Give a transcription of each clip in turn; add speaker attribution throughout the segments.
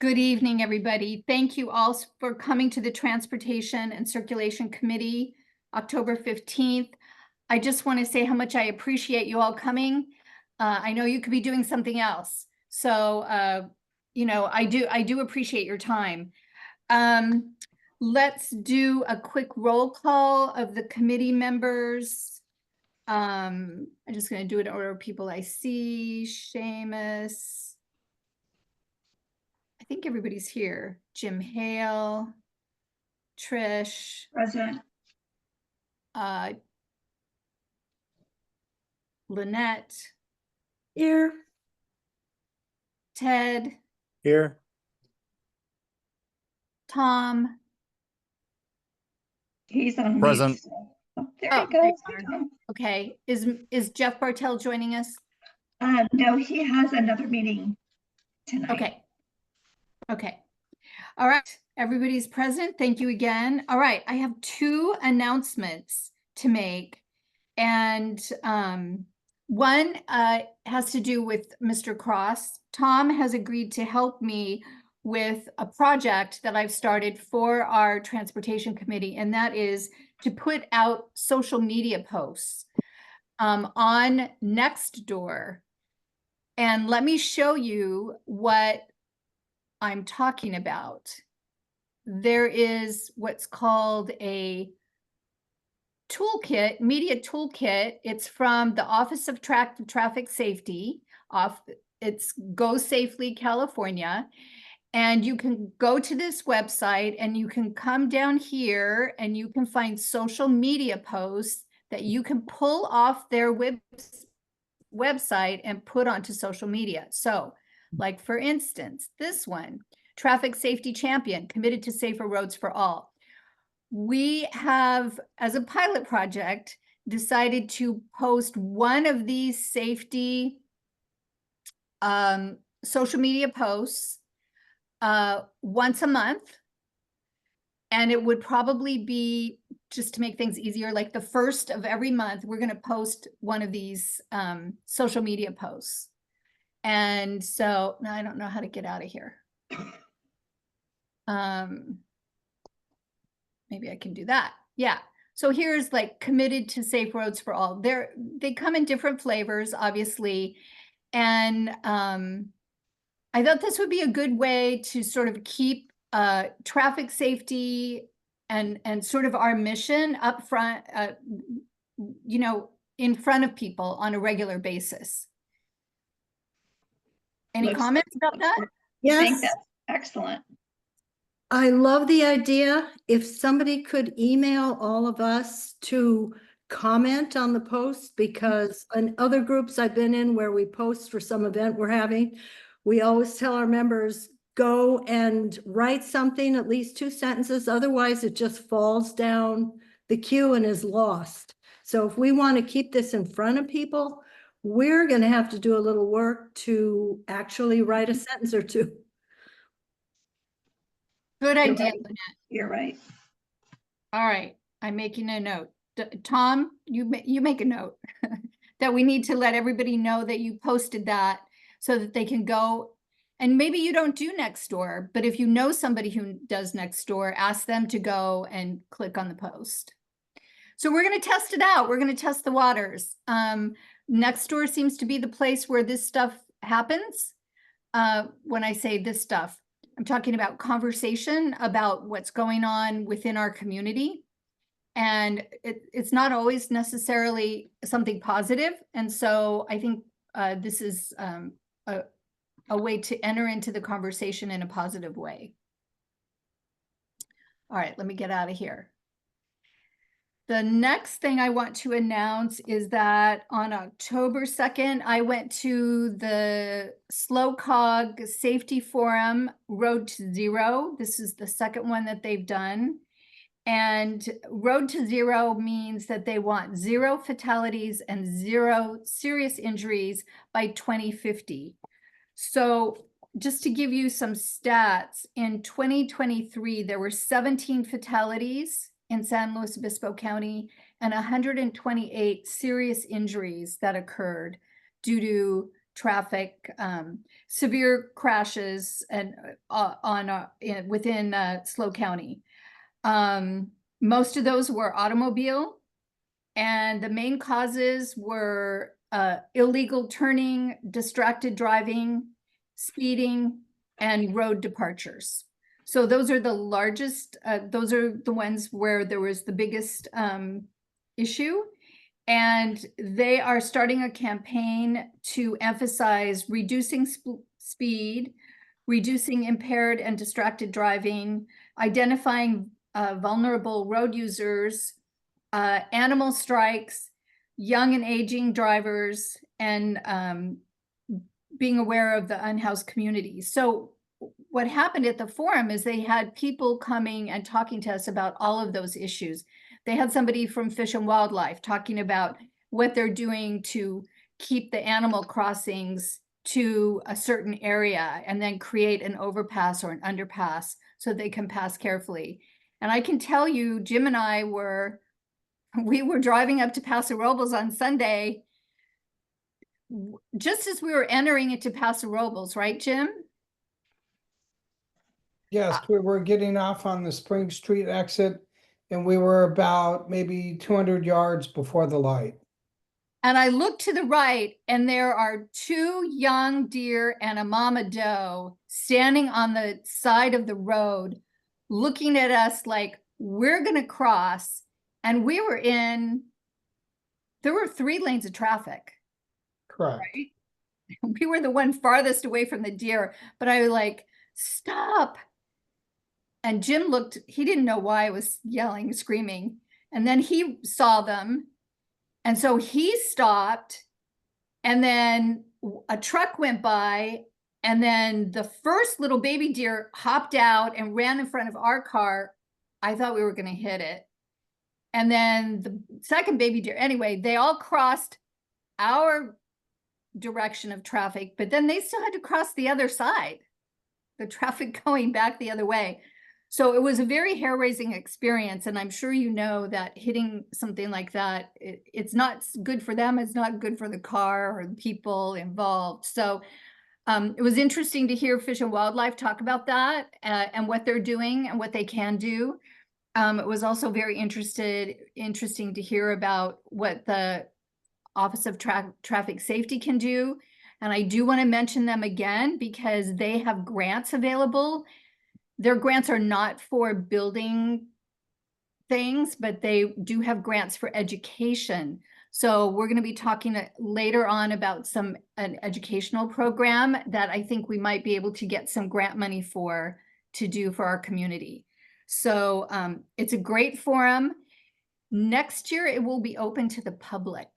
Speaker 1: Good evening, everybody. Thank you all for coming to the Transportation and Circulation Committee, October 15th. I just want to say how much I appreciate you all coming. I know you could be doing something else. So, I do appreciate your time. Let's do a quick roll call of the committee members. I'm just going to do it in order of people I see. Seamus. I think everybody's here. Jim Hale, Trish,
Speaker 2: Present.
Speaker 1: Lynette,
Speaker 2: Here.
Speaker 1: Ted,
Speaker 3: Here.
Speaker 1: Tom.
Speaker 2: He's on
Speaker 3: Present.
Speaker 2: mute. Oh, there
Speaker 1: Oh,
Speaker 2: you go.
Speaker 1: there you are. Okay, is Jeff Bartell joining us?
Speaker 2: No, he has another meeting tonight.
Speaker 1: Okay. All right, everybody's present. Thank you again. All right, I have two announcements to make. And one has to do with Mr. Cross. Tom has agreed to help me with a project that I've started for our transportation committee, and that is to put out social media posts on Nextdoor. And let me show you what I'm talking about. There is what's called a toolkit, media toolkit. It's from the Office of Traffic Safety. It's Go Safely California. And you can go to this website and you can come down here and you can find social media posts that you can pull off their website and put onto social media. So, like for instance, this one, Traffic Safety Champion, committed to safer roads for all. We have, as a pilot project, decided to post one of these safety social media posts once a month. And it would probably be, just to make things easier, like the first of every month, we're going to post one of these social media posts. And so now I don't know how to get out of here. Maybe I can do that. Yeah. So here's like committed to safe roads for all. They come in different flavors, obviously. And I thought this would be a good way to sort of keep traffic safety and sort of our mission up front, in front of people on a regular basis. Any comments about that?
Speaker 2: I think that's excellent.
Speaker 4: I love the idea. If somebody could email all of us to comment on the post, because in other groups I've been in where we post for some event we're having, we always tell our members, go and write something, at least 2 sentences. Otherwise, it just falls down the queue and is lost. So if we want to keep this in front of people, we're going to have to do a little work to actually write a sentence or two.
Speaker 1: Good
Speaker 2: You're
Speaker 1: idea,
Speaker 2: right.
Speaker 1: Lynette.
Speaker 2: You're right.
Speaker 1: All right, I'm making a note. Tom, you make a note that we need to let everybody know that you posted that so that they can go. And maybe you don't do Nextdoor, but if you know somebody who does Nextdoor, ask them to go and click on the post. So we're going to test it out. We're going to test the waters. Nextdoor seems to be the place where this stuff happens. When I say this stuff, I'm talking about conversation about what's going on within our community. And it's not always necessarily something positive. And so I think this is a way to enter into the conversation in a positive way. All right, let me get out of here. The next thing I want to announce is that on October 2nd, I went to the LOCAC Safety Forum, Road to Zero. This is the second one that they've done. And Road to Zero means that they want 0 fatalities and 0 serious injuries by 2050. So just to give you some stats, in 2023, there were 17 fatalities in San Luis Obispo County and 128 serious injuries that occurred due to traffic, severe crashes and within SLO County. Most of those were automobile, and the main causes were illegal turning, distracted driving, speeding, and road departures. So those are the largest, those are the ones where there was the biggest issue. And they are starting a campaign to emphasize reducing speed, reducing impaired and distracted driving, identifying vulnerable road users, animal strikes, young and aging drivers, and being aware of the unhoused community. So what happened at the forum is they had people coming and talking to us about all of those issues. They had somebody from Fish and Wildlife talking about what they're doing to keep the animal crossings to a certain area and then create an overpass or an underpass so they can pass carefully. And I can tell you, Jim and I we were driving up to Paso Robles on Sunday, just as we were entering into Paso Robles, right, Jim?
Speaker 3: Yes, we were getting off on the Spring Street exit, and we were about maybe 200 yards before the light.
Speaker 1: And I looked to the right, and there are two young deer and a mama doe standing on the side of the road, looking at us like we're going to cross. And there were 3 lanes of traffic.
Speaker 3: Correct.
Speaker 1: Right? We were the one farthest away from the deer, but I was like, stop. And Jim looked, he didn't know why I was yelling, screaming. And then he saw them. And so he stopped, and then a truck went by, and then the first little baby deer hopped out and ran in front of our car. I thought we were going to hit it. And then the second baby deer, anyway, they all crossed our direction of traffic, but then they still had to cross the other side, the traffic going back the other way. So it was a very hair-raising experience, and I'm sure you know that hitting something like that, it's not good for them, it's not good for the car or the people involved. So it was interesting to hear Fish and Wildlife talk about that and what they're doing and what they can do. It was also very interesting to hear about what the Office of Traffic Safety can do. And I do want to mention them again because they have grants available. Their grants are not for building things, but they do have grants for education. So we're going to be talking later on about an educational program that I think we might be able to get some grant money to do for our community. So it's a great forum. Next year, it will be open to the public,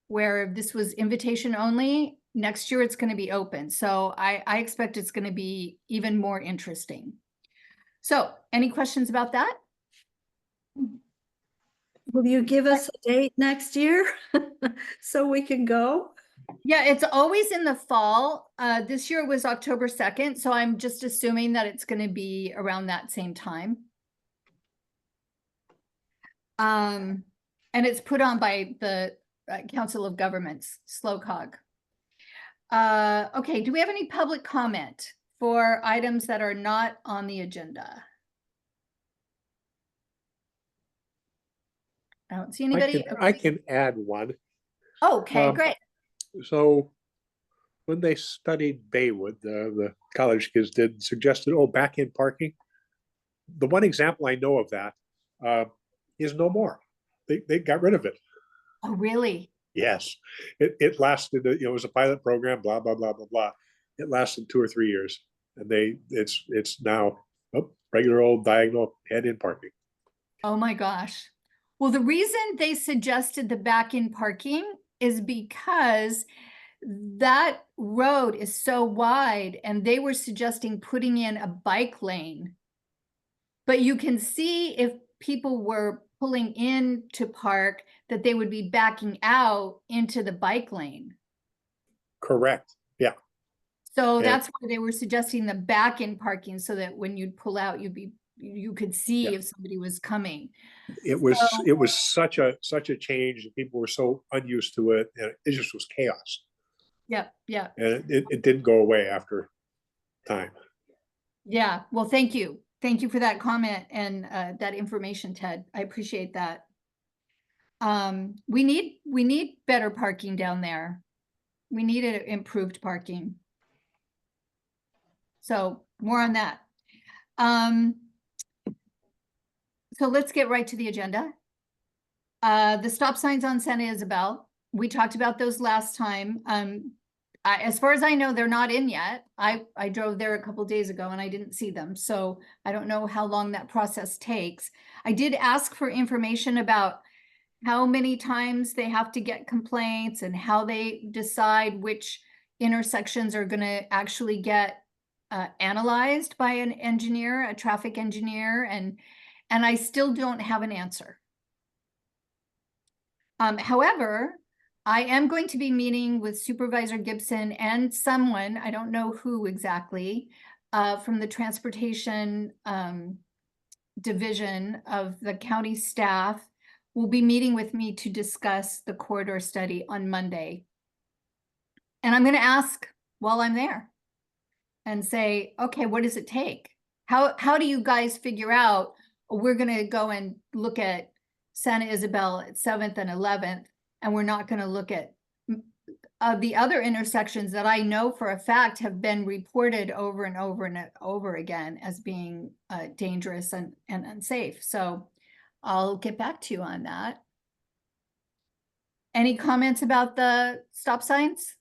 Speaker 1: where this was invitation only. Next year, it's going to be open. So I expect it's going to be even more interesting. So any questions about that?
Speaker 4: Will you give us a date next year so we can go?
Speaker 1: Yeah, it's always in the fall. This year was October 2nd, so I'm just assuming that it's going to be around that same time. And it's put on by the Council of Governments, SLOCAG. Okay, do we have any public comment for items that are not on the agenda? I don't see anybody.
Speaker 5: I can add one.
Speaker 1: Oh, okay, great.
Speaker 5: So when they studied Baywood, the college kids suggested, back-in parking. The one example I know of that is no more. They got rid of it.
Speaker 1: Oh, really?
Speaker 5: Yes, it lasted. It was a pilot program. Blah blah blah blah blah. It lasted 2 or 3 years, and it's now regular old diagonal head-in parking.
Speaker 1: Oh my gosh. Well, the reason they suggested the back-in parking is because that road is so wide, and they were suggesting putting in a bike lane. But you can see if people were pulling in to park that they would be backing out into the bike lane.
Speaker 5: Correct. Yeah.
Speaker 1: So that's why they were suggesting the back-in parking, so that when you'd pull out, you could see if somebody was coming.
Speaker 5: It was such a change. People were so unused to it, and it just was chaos.
Speaker 1: Yep, yep,
Speaker 5: And it didn't go away after time.
Speaker 1: yeah. Well, thank you. Thank you for that comment and that information, Ted. I appreciate that. We need better parking down there. We need improved parking. So more on that. So let's get right to the agenda. The stop signs on Santa Isabel, we talked about those last time. As far as I know, they're not in yet. I drove there a couple days ago and I didn't see them. So I don't know how long that process takes. I did ask for information about how many times they have to get complaints and how they decide which intersections are going to actually get analyzed by an engineer, a traffic engineer, and I still don't have an answer. However, I am going to be meeting with Supervisor Gibson and someone, I don't know who exactly, from the transportation division of the county staff will be meeting with me to discuss the corridor study on Monday. And I'm going to ask while I'm there and say, okay, what does it take? How do you guys figure out we're going to go and look at Santa Isabel at 7th and 11th, and we're not going to look at the other intersections that I know for a fact have been reported over and over and over again as being dangerous and unsafe. So I'll get back to you on that. Any comments about the stop signs?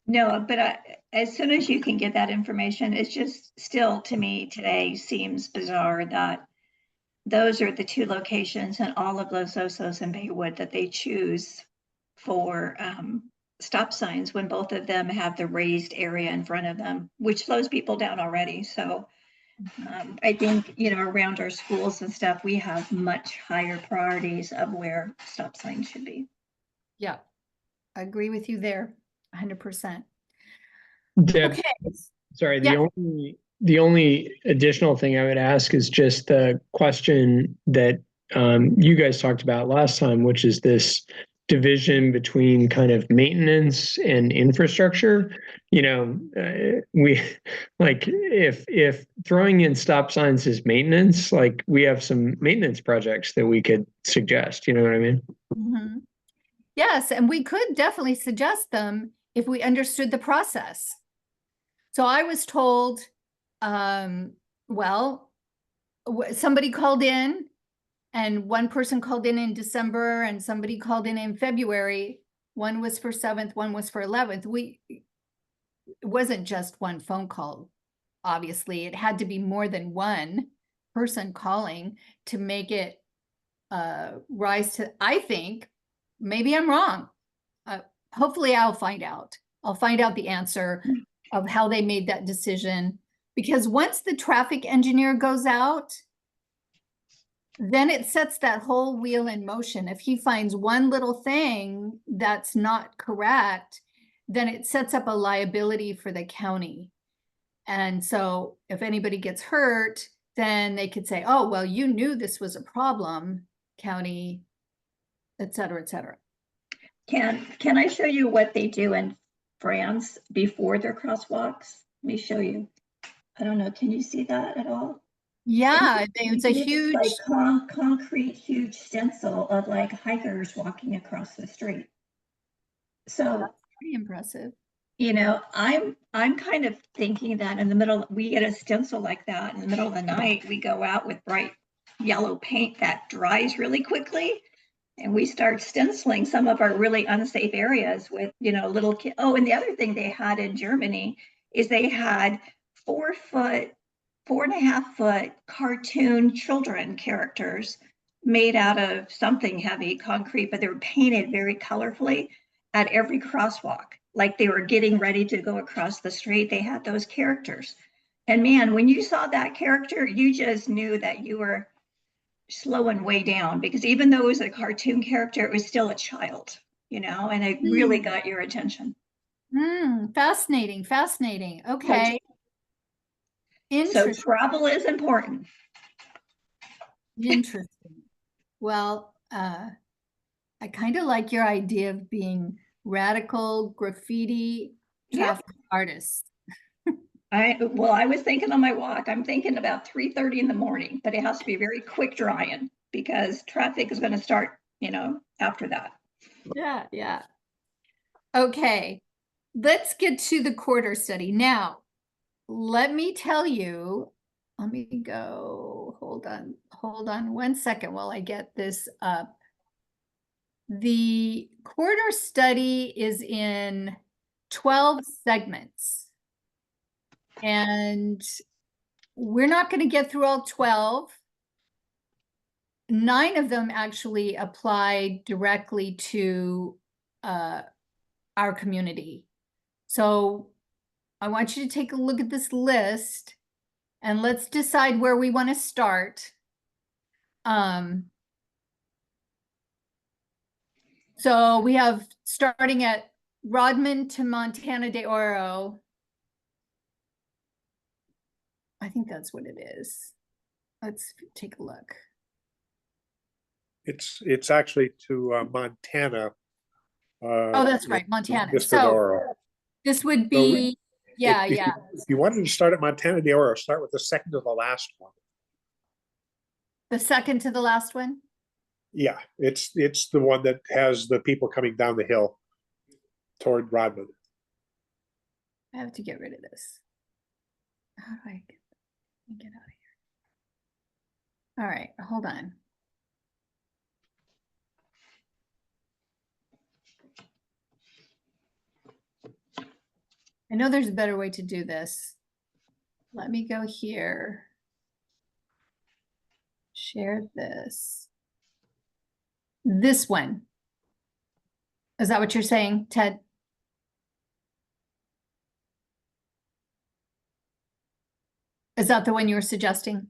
Speaker 2: No, but as soon as you can get that information, it's just still, to me today, seems bizarre that those are the two locations in all of Los Osos and Baywood that they choose for stop signs when both of them have the raised area in front of them, which slows people down already. So I think, around our schools and stuff, we have much higher priorities of where stop signs should be.
Speaker 1: Yeah, I agree with you there, 100%.
Speaker 6: Deb,
Speaker 1: Okay.
Speaker 6: sorry,
Speaker 1: Yeah.
Speaker 6: the only additional thing I would ask is just the question that you guys talked about last time, which is this division between kind of maintenance and infrastructure. We like if throwing in stop signs is maintenance, like we have some maintenance projects that we could suggest. You know what I mean?
Speaker 1: Mm-hmm. Yes, and we could definitely suggest them if we understood the process. So I was told, well, somebody called in and one person called in December and somebody called in February. One was for 7th, one was for 11th. It wasn't just one phone call. Obviously, it had to be more than one person calling to make it rise to, I think, maybe I'm wrong. Hopefully I'll find out. I'll find out the answer of how they made that decision. Because once the traffic engineer goes out, then it sets that whole wheel in motion. If he finds one little thing that's not correct, then it sets up a liability for the county. And so if anybody gets hurt, then they could say, oh, well, you knew this was a problem, county, et cetera, et cetera.
Speaker 2: Can I show you what they do in France before their crosswalks? Let me show you. I don't know. Can you see that at all?
Speaker 1: Yeah, it's a huge,
Speaker 2: like concrete, huge stencil of like hikers walking across the street. So
Speaker 1: pretty impressive.
Speaker 2: I'm kind of thinking that in the middle, we get a stencil like that in the middle of the night, we go out with bright yellow paint that dries really quickly. And we start stenciling some of our really unsafe areas with, little kids. Oh, and the other thing they had in Germany is they had 4.5 foot cartoon children characters made out of something heavy, concrete, but they were painted very colorfully at every crosswalk. Like they were getting ready to go across the street. They had those characters. And man, when you saw that character, you just knew that you were slowing way down, because even though it was a cartoon character, it was still a child, and it really got your attention.
Speaker 1: Fascinating. Okay.
Speaker 2: So
Speaker 1: Interesting.
Speaker 2: travel is important.
Speaker 1: Interesting. Well, I kind of like your idea of being radical graffiti
Speaker 2: Yeah.
Speaker 1: traffic artists.
Speaker 2: Well, I was thinking on my walk, I'm thinking about 3:30 in the morning, but it has to be very quick drying because traffic is going to start, after that.
Speaker 1: Yeah, yeah. Okay, let's get to the quarter study. Now, let me tell you, let me go, hold on 1 second while I get this up. The quarter study is in 12 segments. And we're not going to get through all 12. 9 of them actually apply directly to our community. So I want you to take a look at this list and let's decide where we want to start. So we have starting at Rodman to Montana de Oro. I think that's what it is. Let's take a look.
Speaker 5: It's actually to Montana.
Speaker 1: Oh, that's right, Montana.
Speaker 5: Mr.
Speaker 1: So
Speaker 5: Doro.
Speaker 1: this would
Speaker 5: So
Speaker 1: be, yeah,
Speaker 5: If
Speaker 1: yeah.
Speaker 5: you wanted to start at Montana de Oro, start with the second to the last one.
Speaker 1: The second to the last one.
Speaker 5: Yeah, it's the one that has the people coming down the hill toward Rodman.
Speaker 1: I have to get rid of this. How do I get out of here? All right, hold on. I know there's a better way to do this. Let me go here. Share this. This one. Is that what you're saying, Ted? Is that the one you were suggesting?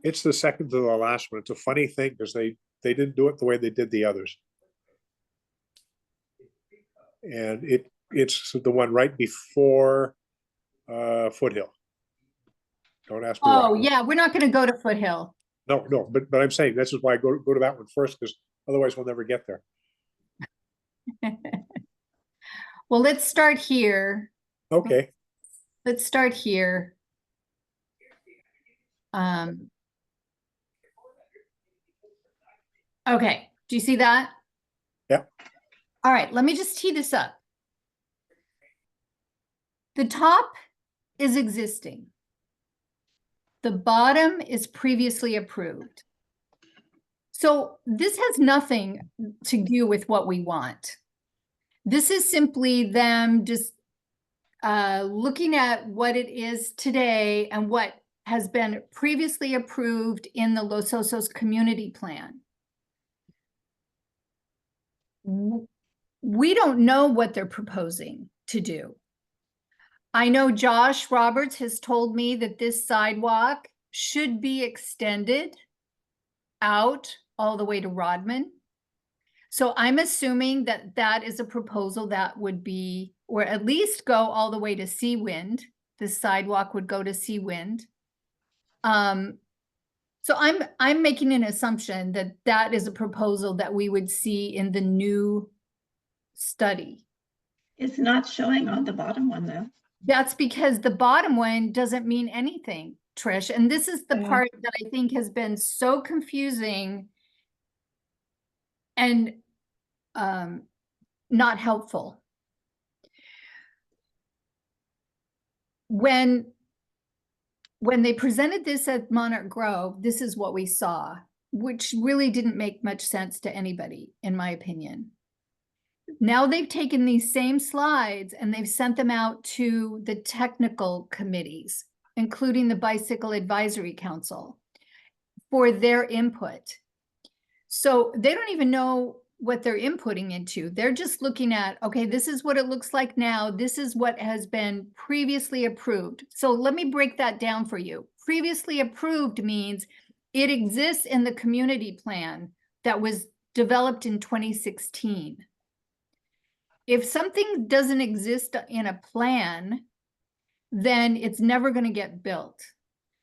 Speaker 5: It's the second to the last one. It's a funny thing because they didn't do it the way they did the others. And it's the one right before Foothill. Don't ask me
Speaker 1: Oh,
Speaker 5: why.
Speaker 1: yeah, we're not going to go to Foothill.
Speaker 5: No, but I'm saying this is why I go to that one first, because otherwise we'll never get there.
Speaker 1: Well, let's start here.
Speaker 5: Okay.
Speaker 1: Let's start here. Okay, do you see that?
Speaker 5: Yeah.
Speaker 1: All right, let me just tee this up. The top is existing. The bottom is previously approved. So this has nothing to do with what we want. This is simply them just looking at what it is today and what has been previously approved in the Los Osos community plan. We don't know what they're proposing to do. I know Josh Roberts has told me that this sidewalk should be extended out all the way to Rodman. So I'm assuming that that is a proposal that would be, or at least go all the way to Seawind. This sidewalk would go to Seawind. So I'm making an assumption that that is a proposal that we would see in the new study.
Speaker 2: It's not showing on the bottom one though.
Speaker 1: That's because the bottom one doesn't mean anything, Trish. And this is the part that I think has been so confusing and not helpful. When they presented this at Monarch Grove, this is what we saw, which really didn't make much sense to anybody, in my opinion. Now they've taken these same slides and they've sent them out to the technical committees, including the Bicycle Advisory Council, for their input. So they don't even know what they're inputting into. They're just looking at, okay, this is what it looks like now. This is what has been previously approved. So let me break that down for you. Previously approved means it exists in the community plan that was developed in 2016. If something doesn't exist in a plan, then it's never going to get built.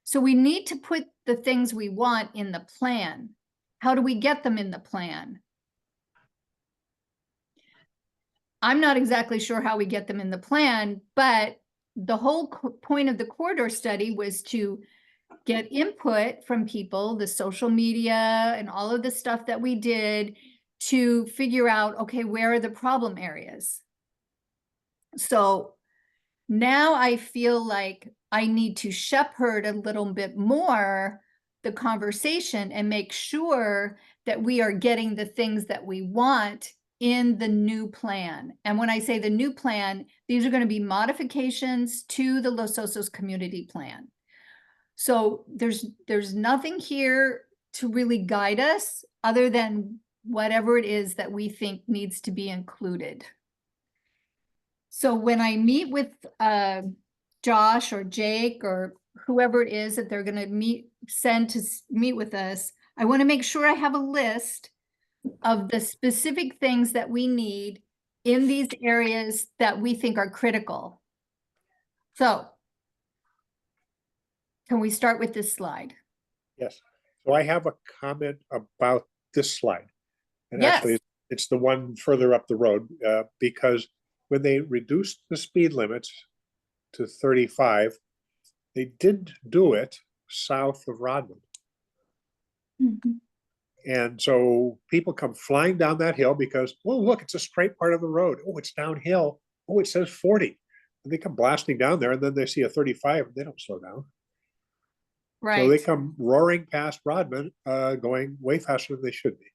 Speaker 1: So we need to put the things we want in the plan. How do we get them in the plan? I'm not exactly sure how we get them in the plan, but the whole point of the corridor study was to get input from people, the social media and all of the stuff that we did to figure out, okay, where are the problem areas? So now I feel like I need to shepherd a little bit more the conversation and make sure that we are getting the things that we want in the new plan. And when I say the new plan, these are going to be modifications to the Los Osos community plan. So there's nothing here to really guide us other than whatever it is that we think needs to be included. So when I meet with Josh or Jake or whoever it is that they're going to send to meet with us, I want to make sure I have a list of the specific things that we need in these areas that we think are critical. So can we start with this slide?
Speaker 5: Yes. So I have a comment about this slide. And
Speaker 1: Yes.
Speaker 5: actually, it's the one further up the road, because when they reduced the speed limits to 35, they did do it south of Rodman.
Speaker 1: Mhm.
Speaker 5: And so people come flying down that hill because, oh, look, it's a straight part of the road. Oh, it's downhill. Oh, it says 40. And they come blasting down there, and then they see a 35, and they don't slow down.
Speaker 1: Right.
Speaker 5: So they come roaring past Rodman, going way faster than they should be.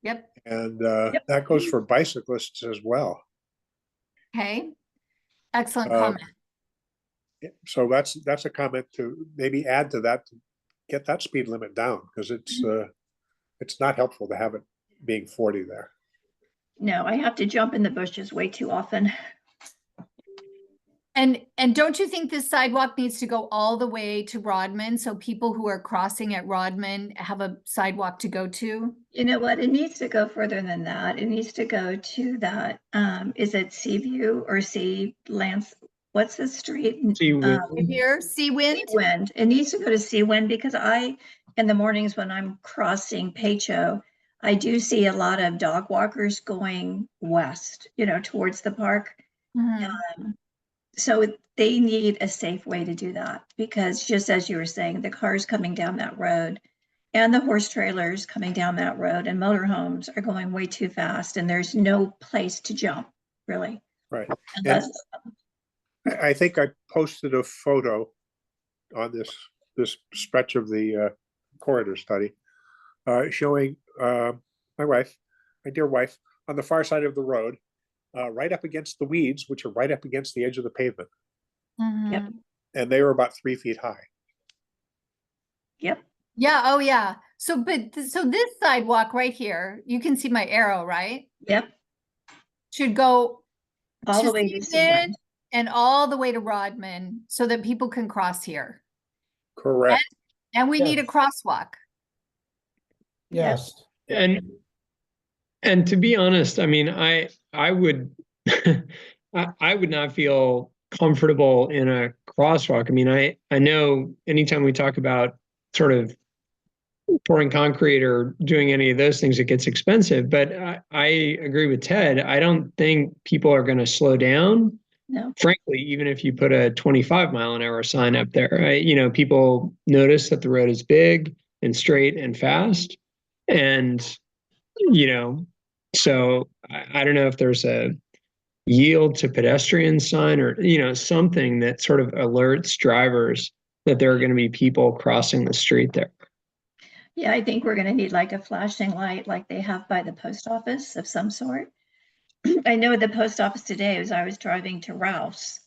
Speaker 1: Yep.
Speaker 5: And that goes for bicyclists as well.
Speaker 1: Okay. Excellent
Speaker 5: Uh,
Speaker 1: comment.
Speaker 5: So that's a comment to maybe add to that to get that speed limit down, because it's not helpful to have it being 40 there.
Speaker 2: No, I have to jump in the bushes way too often.
Speaker 1: And don't you think this sidewalk needs to go all the way to Rodman so people who are crossing at Rodman have a sidewalk to go to?
Speaker 2: You know what? It needs to go further than that. It needs to go to that, is it Seaview or Sea Lance? What's the street?
Speaker 1: Here, Seawind?
Speaker 2: Seawind. It needs to go to Seawind because in the mornings when I'm crossing Pacho, I do see a lot of dog walkers going west, towards the park.
Speaker 1: Mhm.
Speaker 2: So they need a safe way to do that because just as you were saying, the cars coming down that road and the horse trailers coming down that road and motorhomes are going way too fast and there's no place to jump, really.
Speaker 5: Right.
Speaker 2: Unless,
Speaker 5: I think I posted a photo on this stretch of the corridor study showing my dear wife, on the far side of the road, right up against the weeds, which are right up against the edge of the pavement.
Speaker 1: Mhm.
Speaker 2: Yep.
Speaker 5: And they were about 3 feet high.
Speaker 2: Yep.
Speaker 1: Yeah, oh yeah. So this sidewalk right here, you can see my arrow, right?
Speaker 2: Yep.
Speaker 1: Should go
Speaker 2: All
Speaker 1: to
Speaker 2: the way to
Speaker 1: Seawind
Speaker 2: Seawind.
Speaker 1: and all the way to Rodman so that people can cross here.
Speaker 5: Correct.
Speaker 1: And we need a
Speaker 3: Yes.
Speaker 1: crosswalk.
Speaker 3: Yes.
Speaker 6: And to be honest, I mean, I would I would not feel comfortable in a crosswalk. I mean, I know anytime we talk about sort of pouring concrete or doing any of those things, it gets expensive. But I agree with Ted. I don't think people are going to slow down.
Speaker 2: No.
Speaker 6: Frankly, even if you put a 25-mile-an-hour sign up there, right? People notice that the road is big and straight and fast. And, so I don't know if there's a yield to pedestrian sign or, something that sort of alerts drivers that there are going to be people crossing the street there.
Speaker 2: Yeah, I think we're going to need like a flashing light like they have by the post office of some sort. I know at the post office today, as I was driving to Ralph's,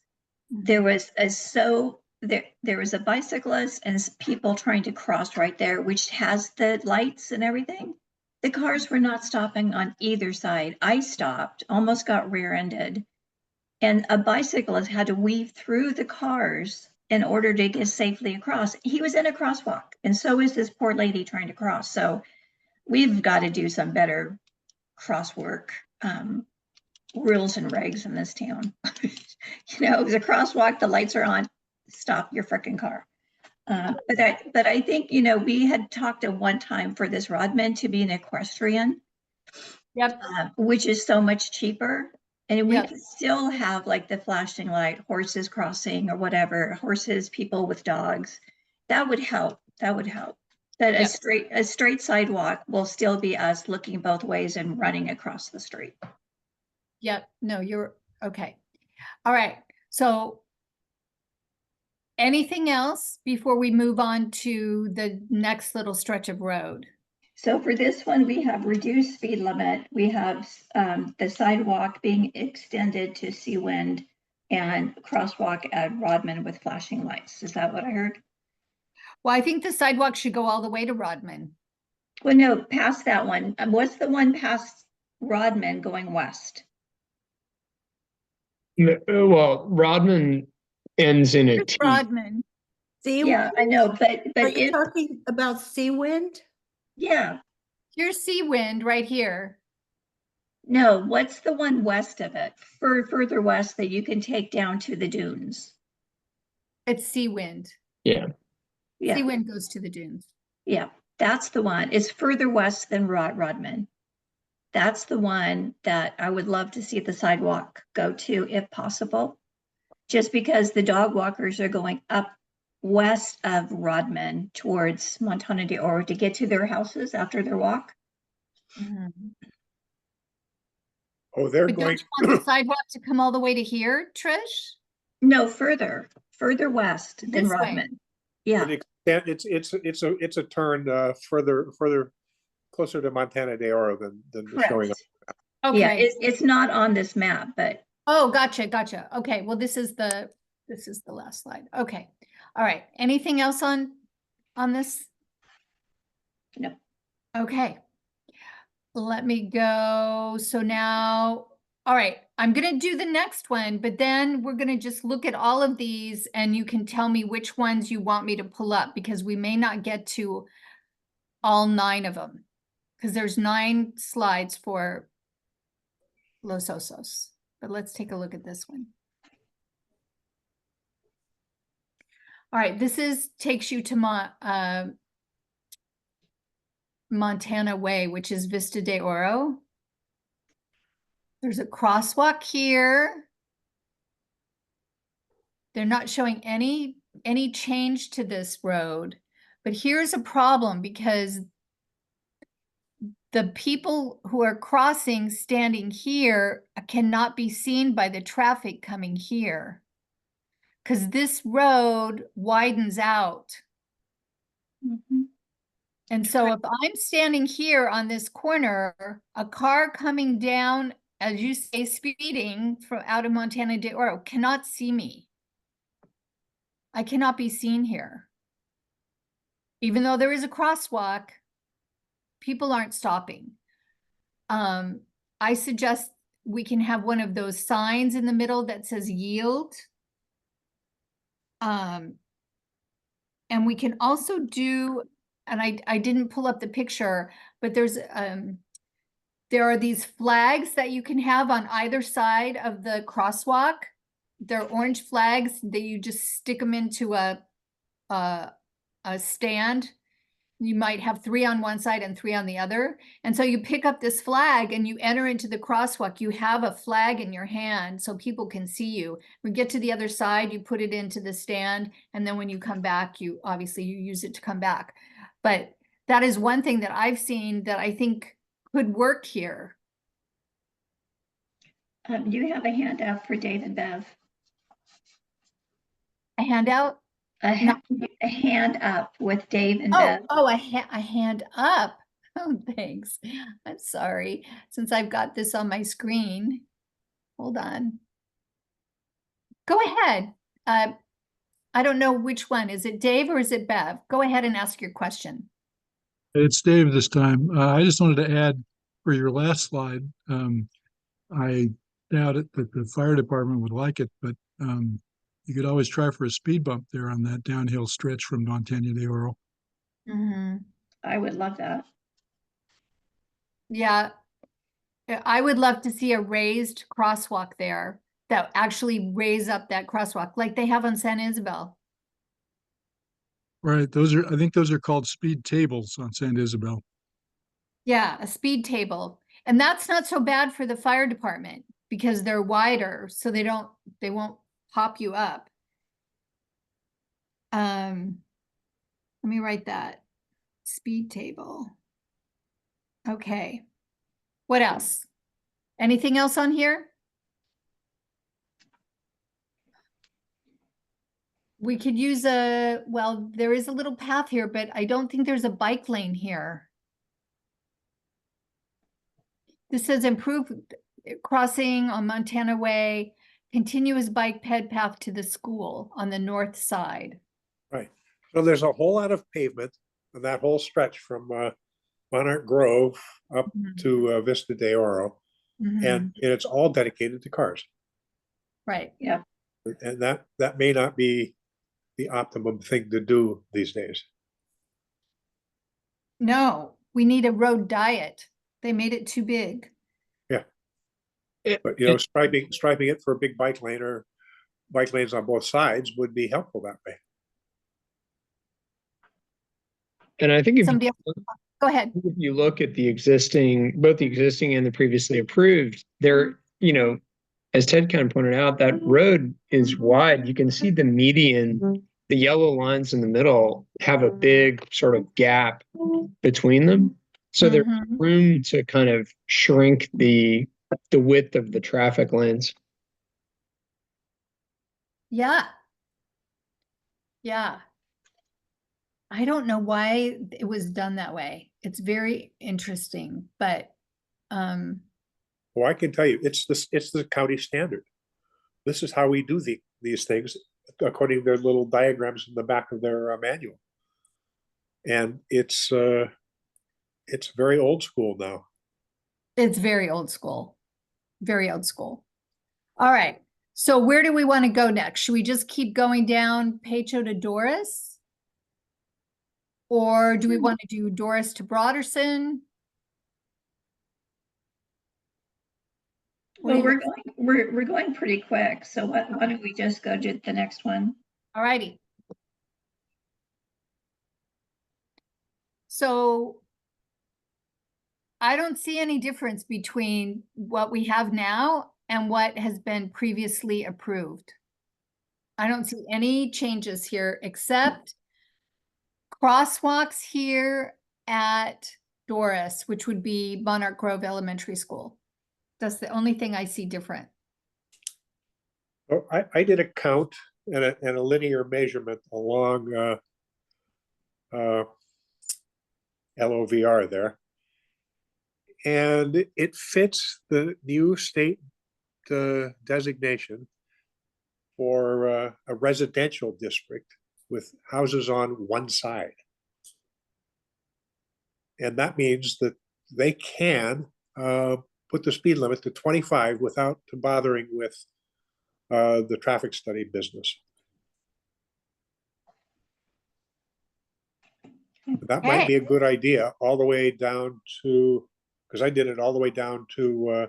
Speaker 2: there was there was a bicyclist and people trying to cross right there, which has the lights and everything. The cars were not stopping on either side. I stopped, almost got rear-ended, and a bicyclist had to weave through the cars in order to get safely across. He was in a crosswalk, and so is this poor lady trying to cross. So we've got to do some better crosswalk rules and regs in this town. It was a crosswalk, the lights are on, stop your freaking car. But I think, we had talked at one time for this Rodman to be an equestrian.
Speaker 1: Yep,
Speaker 2: which is so much cheaper. And we
Speaker 1: Yep.
Speaker 2: could still have like the flashing light, horses crossing or whatever, horses, people with dogs. That would help. That would help. But
Speaker 1: Yep.
Speaker 2: a straight sidewalk will still be us looking both ways and running across the street.
Speaker 1: yep. No, you're okay. All right. So anything else before we move on to the next little stretch of road?
Speaker 2: So for this one, we have reduced speed limit. We have the sidewalk being extended to Seawind and crosswalk at Rodman with flashing lights. Is that what I heard?
Speaker 1: Well, I think the sidewalk should go all the way to Rodman.
Speaker 2: Well, no, past that one. What's the one past Rodman going west?
Speaker 6: Well, Rodman ends in a
Speaker 1: Here's
Speaker 6: T.
Speaker 1: Rodman.
Speaker 4: Sea,
Speaker 2: Yeah, I know,
Speaker 4: are
Speaker 2: but
Speaker 4: you
Speaker 2: it,
Speaker 4: talking about Seawind?
Speaker 2: yeah,
Speaker 1: Here's Seawind right here.
Speaker 2: no, what's the one west of it? Further west that you can take down to the dunes?
Speaker 1: It's Seawind.
Speaker 6: Yeah.
Speaker 2: Yeah,
Speaker 1: Seawind goes to the dunes.
Speaker 2: yeah, that's the one. It's further west than Rodman. That's the one that I would love to see the sidewalk go to if possible. Just because the dog walkers are going up west of Rodman towards Montana de Oro to get to their houses after their walk.
Speaker 5: Oh, they're
Speaker 1: But
Speaker 5: going,
Speaker 1: don't you want the sidewalk to come all the way to here, Trish?
Speaker 2: No, further west than
Speaker 1: This way.
Speaker 2: Rodman. Yeah,
Speaker 5: it's a turn further closer to Montana de Oro than showing up.
Speaker 2: correct. Yeah,
Speaker 1: Okay.
Speaker 2: it's not on this map, but
Speaker 1: Oh, gotcha. Okay, well, this is the last slide. Okay. All right. Anything else on this?
Speaker 2: no.
Speaker 1: Okay. Let me go. So now, all right, I'm gonna do the next one, but then we're gonna just look at all of these and you can tell me which ones you want me to pull up because we may not get to all 9 of them. Because there's 9 slides for Los Osos. But let's take a look at this one. All right, this takes you to Montana Way, which is Vista de Oro. There's a crosswalk here. They're not showing any change to this road, but here's a problem because the people who are crossing standing here cannot be seen by the traffic coming here because this road widens out.
Speaker 2: Mhm.
Speaker 1: And so if I'm standing here on this corner, a car coming down, as you say, speeding from out of Montana de Oro cannot see me. I cannot be seen here. Even though there is a crosswalk, people aren't stopping. I suggest we can have one of those signs in the middle that says yield. And we can also do, and I didn't pull up the picture, but there are these flags that you can have on either side of the crosswalk. They're orange flags that you just stick them into a stand. You might have 3 on one side and 3 on the other. And so you pick up this flag and you enter into the crosswalk. You have a flag in your hand so people can see you. When you get to the other side, you put it into the stand. And then when you come back, you use it to come back. But that is one thing that I've seen that I think could work here.
Speaker 2: You have a handout for Dave and Bev.
Speaker 1: A handout?
Speaker 2: A hand up with Dave and
Speaker 1: Oh,
Speaker 2: Bev.
Speaker 1: a hand up. Oh, thanks. I'm sorry. Since I've got this on my screen. Hold on. Go ahead. I don't know which one. Is it Dave or is it Bev? Go ahead and ask your question.
Speaker 7: It's Dave this time. I just wanted to add for your last slide. I doubt it that the fire department would like it, but you could always try for a speed bump there on that downhill stretch from Montana de Oro.
Speaker 2: I would love that.
Speaker 1: Yeah. I would love to see a raised crosswalk there that actually raise up that crosswalk like they have on San Isabel.
Speaker 7: Right. I think those are called speed tables on San Isabel.
Speaker 1: Yeah, a speed table. And that's not so bad for the fire department because they're wider, so they won't pop you up. Let me write that. Speed table. Okay. What else? Anything else on here? We could use well, there is a little path here, but I don't think there's a bike lane here. This says improved crossing on Montana Way, continuous bike ped path to the school on the north side.
Speaker 5: Right. So there's a whole lot of pavement on that whole stretch from Monarch Grove up to Vista de Oro, and it's all dedicated to cars.
Speaker 1: Right.
Speaker 2: Yeah.
Speaker 5: And that may not be the optimum thing to do these days.
Speaker 1: No, we need a road diet. They made it too big.
Speaker 5: Yeah. But you know, striping it for a big bike lane or bike lanes on both sides would be helpful that way.
Speaker 6: And I think if
Speaker 1: Somebody else, go ahead.
Speaker 6: if you look at the existing, both the existing and the previously approved, there, you know, as Ted kind of pointed out, that road is wide. You can see the median, the yellow lines in the middle have a big sort of gap between them. So there's room to kind of shrink the width of the traffic lanes.
Speaker 1: Yeah. Yeah. I don't know why it was done that way. It's very interesting, but
Speaker 5: Well, I can tell you, it's the county standard. This is how we do these things according to their little diagrams in the back of their manual. And it's very old school now.
Speaker 1: it's very old school. Very old school. All right. So where do we want to go next? Should we just keep going down Pacho to Doris? Or do we want to do Doris to Broderson? What do
Speaker 2: Well,
Speaker 1: you-
Speaker 2: we're going pretty quick, so why don't we just go to the next one?
Speaker 1: All righty. So I don't see any difference between what we have now and what has been previously approved. I don't see any changes here except crosswalks here at Doris, which would be Monarch Grove Elementary School. That's the only thing I see different.
Speaker 5: Oh, I did a count and a linear measurement along LOVR there. And it fits the new state designation for a residential district with houses on one side. And that means that they can put the speed limit to 25 without bothering with the traffic study business. That might be a good idea all the way down to, because I did it all the way down to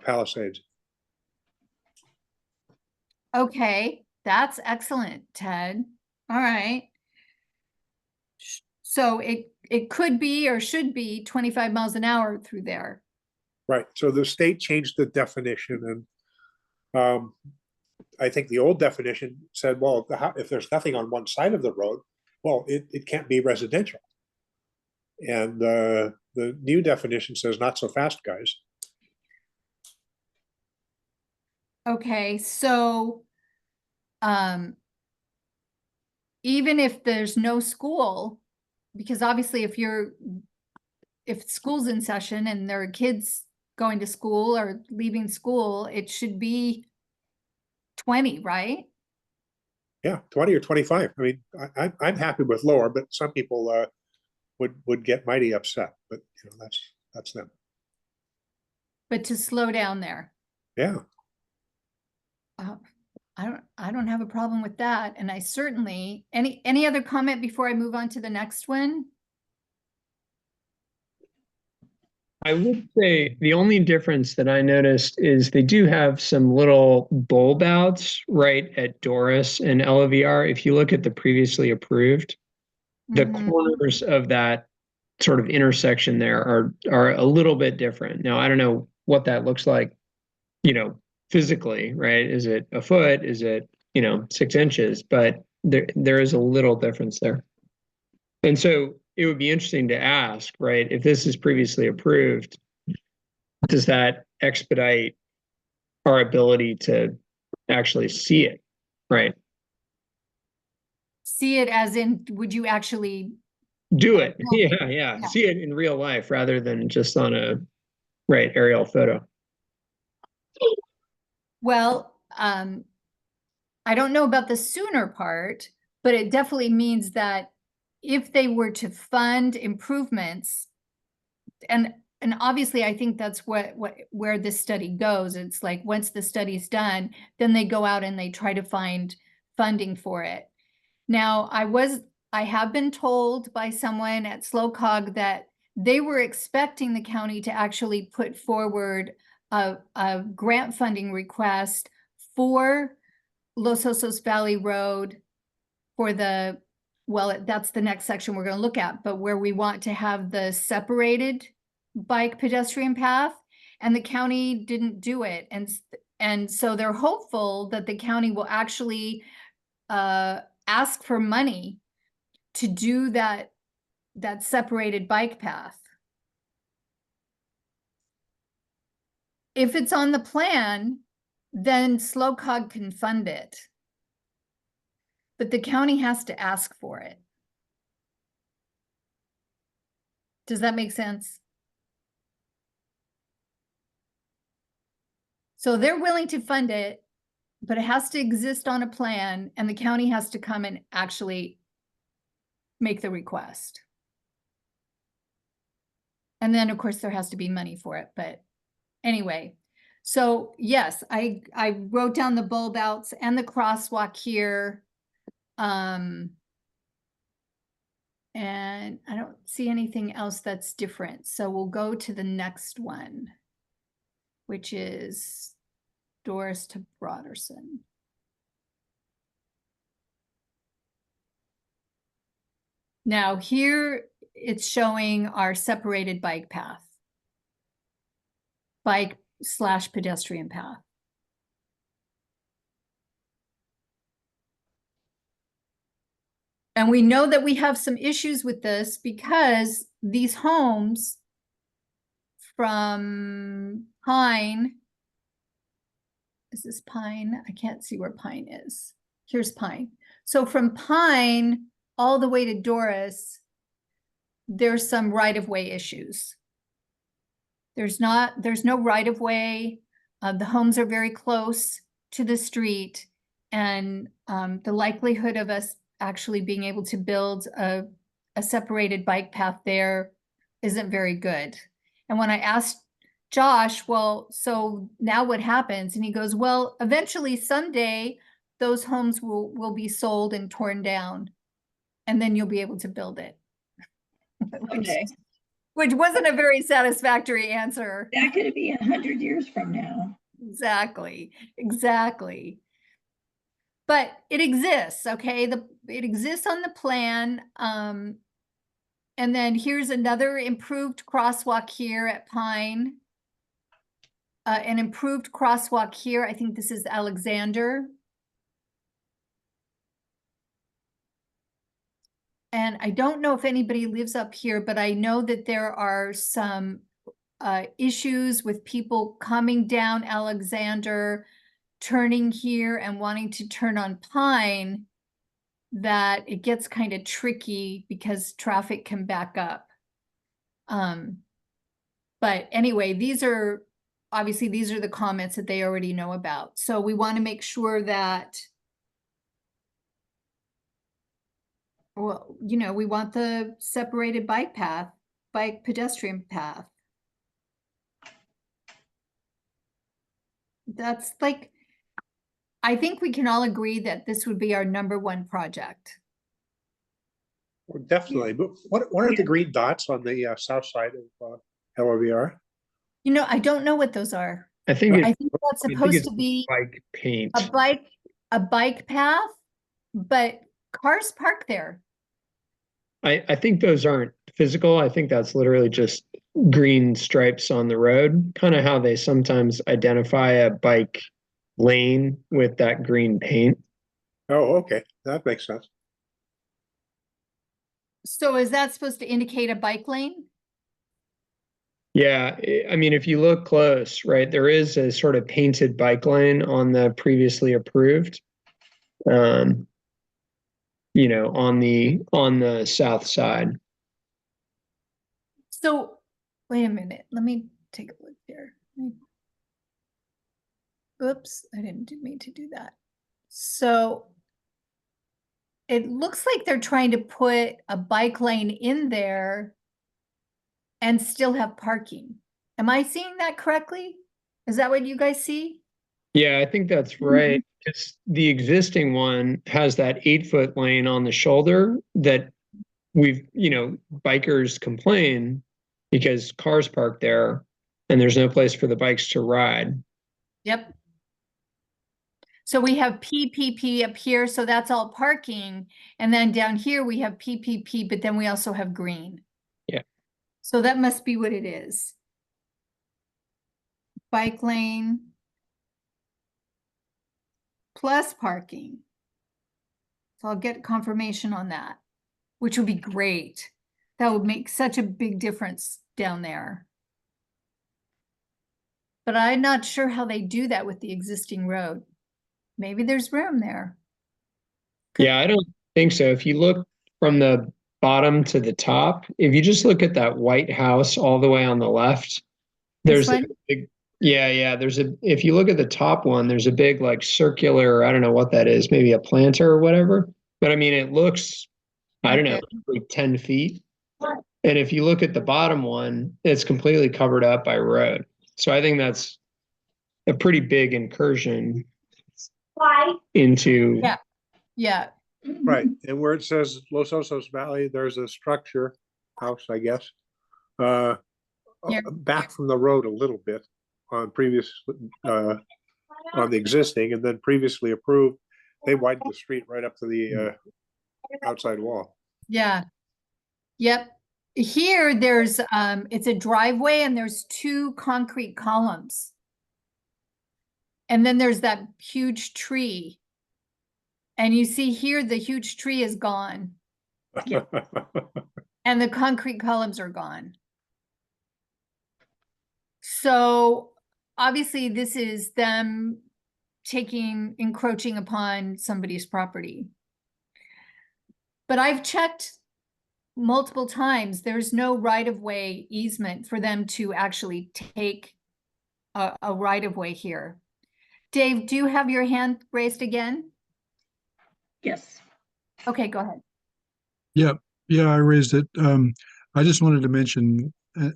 Speaker 5: Palisades.
Speaker 1: Okay, that's excellent, Ted. All right. So it could be or should be 25 miles an hour through there.
Speaker 5: Right. So the state changed the definition, and I think the old definition said, well, if there's nothing on one side of the road, well, it can't be residential. And the new definition says not so fast, guys.
Speaker 1: Okay, so even if there's no school, because obviously if school's in session and there are kids going to school or leaving school, it should be 20, right?
Speaker 5: Yeah, 20 or 25. I mean, I'm happy with lower, but some people would get mighty upset. But you know, that's them.
Speaker 1: But to slow down there.
Speaker 5: Yeah.
Speaker 1: I don't have a problem with that. And I certainly, any other comment before I move on to the next one?
Speaker 6: I would say the only difference that I noticed is they do have some little bulb outs right at Doris and LVR. If you look at the previously approved, the corners of that sort of intersection there are a little bit different. Now, I don't know what that looks like, physically, right? Is it a foot? Is it, 6 inches? But there is a little difference there. And so it would be interesting to ask, right, if this is previously approved, does that expedite our ability to actually see it, right?
Speaker 1: See it as in, would you actually,
Speaker 6: Do it.
Speaker 1: build it.
Speaker 6: Yeah, yeah.
Speaker 1: Yeah.
Speaker 6: See it in real life rather than just on a aerial photo.
Speaker 1: well, I don't know about the sooner part, but it definitely means that if they were to fund improvements, and obviously I think that's where this study goes. It's like, once the study's done, then they go out and they try to find funding for it. Now, I have been told by someone at SLOCOG that they were expecting the county to actually put forward a grant funding request for Los Osos Valley Road for that's the next section we're going to look at, but where we want to have the separated bike pedestrian path, and the county didn't do it. And so they're hopeful that the county will actually ask for money to do that separated bike path. If it's on the plan, then SLOCOG can fund it. But the county has to ask for it. Does that make sense? So they're willing to fund it, but it has to exist on a plan, and the county has to come and actually make the request. And then, of course, there has to be money for it. But anyway, so yes, I wrote down the bulb outs and the crosswalk here. And I don't see anything else that's different. So we'll go to the next one, which is Doris to Broderson. Now here it's showing our separated bike path, bike/pedestrian path. And we know that we have some issues with this because these homes from Pine, is this Pine? I can't see where Pine is. Here's Pine. So from Pine all the way to Doris, there's some right-of-way issues. There's no right-of-way. The homes are very close to the street, and the likelihood of us actually being able to build a separated bike path there isn't very good. And when I asked Josh, well, so now what happens? And he goes, well, eventually someday those homes will be sold and torn down, and then you'll be able to build it.
Speaker 2: Okay.
Speaker 1: Which wasn't a very satisfactory answer.
Speaker 2: That could be 100 years from now.
Speaker 1: Exactly. But it exists, okay? It exists on the plan. And then here's another improved crosswalk here at Pine. An improved crosswalk here. I think this is Alexander. And I don't know if anybody lives up here, but I know that there are some issues with people coming down Alexander, turning here and wanting to turn on Pine, that it gets kind of tricky because traffic can back up. But anyway, these are the comments that they already know about. So we want to make sure that, well, we want the separated bike pedestrian path. That's like, I think we can all agree that this would be our #1 project.
Speaker 5: Well, definitely. But what are the green dots on the south side of LOVR?
Speaker 1: I don't know what those are.
Speaker 6: I think
Speaker 1: I think that's supposed to be
Speaker 6: bike paint.
Speaker 1: a bike path, but cars park there.
Speaker 6: I think those aren't physical. I think that's literally just green stripes on the road, kind of how they sometimes identify a bike lane with that green paint.
Speaker 5: Oh, okay, that makes sense.
Speaker 1: So is that supposed to indicate a bike lane?
Speaker 6: Yeah, I mean, if you look close, right, there is a sort of painted bike lane on the previously approved. You know, on the south side.
Speaker 1: So, wait a minute, let me take a look here. Oops, I didn't mean to do that. So it looks like they're trying to put a bike lane in there and still have parking. Am I seeing that correctly? Is that what you guys see?
Speaker 6: Yeah, I think that's right. Because the existing one has that 8-foot lane on the shoulder that we've, you know, bikers complain because cars park there and there's no place for the bikes to ride.
Speaker 1: Yep. So we have PPP up here, so that's all parking. And then down here we have PPP, but then we also have green.
Speaker 6: Yeah.
Speaker 1: So that must be what it is. Bike lane plus parking. So I'll get confirmation on that, which would be great. That would make such a big difference down there. But I'm not sure how they do that with the existing road. Maybe there's room there.
Speaker 6: Yeah, I don't think so. If you look from the bottom to the top, if you just look at that white house all the way on the left,
Speaker 1: This
Speaker 6: there's a
Speaker 1: one?
Speaker 6: big, yeah, if you look at the top one, there's a big like circular, I don't know what that is, maybe a planter or whatever. But I mean, it looks, I don't know, like 10 feet. And if you look at the bottom one, it's completely covered up by road. So I think that's a pretty big incursion into.
Speaker 1: Yeah. Yeah.
Speaker 5: Right, and where it says Los Osos Valley, there's a structure, house, I guess.
Speaker 1: Here.
Speaker 5: Back from the road a little bit on previous, on the existing, and then previously approved. They widened the street right up to the outside wall.
Speaker 1: Yeah. Yep. Here there's it's a driveway and there's 2 concrete columns. And then there's that huge tree. And you see here the huge tree is gone and the concrete columns are gone. So obviously this is them encroaching upon somebody's property. But I've checked multiple times, there's no right-of-way easement for them to actually take a right-of-way here. Dave, do you have your hand raised again?
Speaker 2: Yes.
Speaker 1: Okay, go ahead.
Speaker 7: Yeah, I raised it. I just wanted to mention at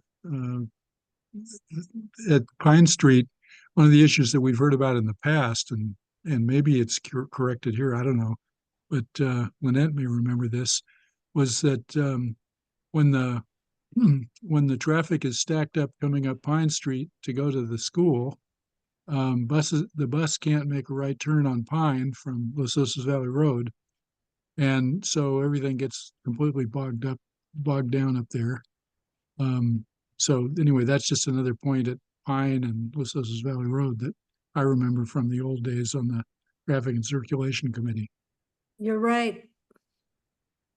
Speaker 7: Pine Street, one of the issues that we've heard about in the past, and maybe it's corrected here, I don't know, but Lynette may remember this, was that when the traffic is stacked up coming up Pine Street to go to the school, the bus can't make a right turn on Pine from Los Osos Valley Road. And so everything gets completely bogged down up there. So anyway, that's just another point at Pine and Los Osos Valley Road that I remember from the old days on the Traffic and Circulation Committee.
Speaker 4: You're right.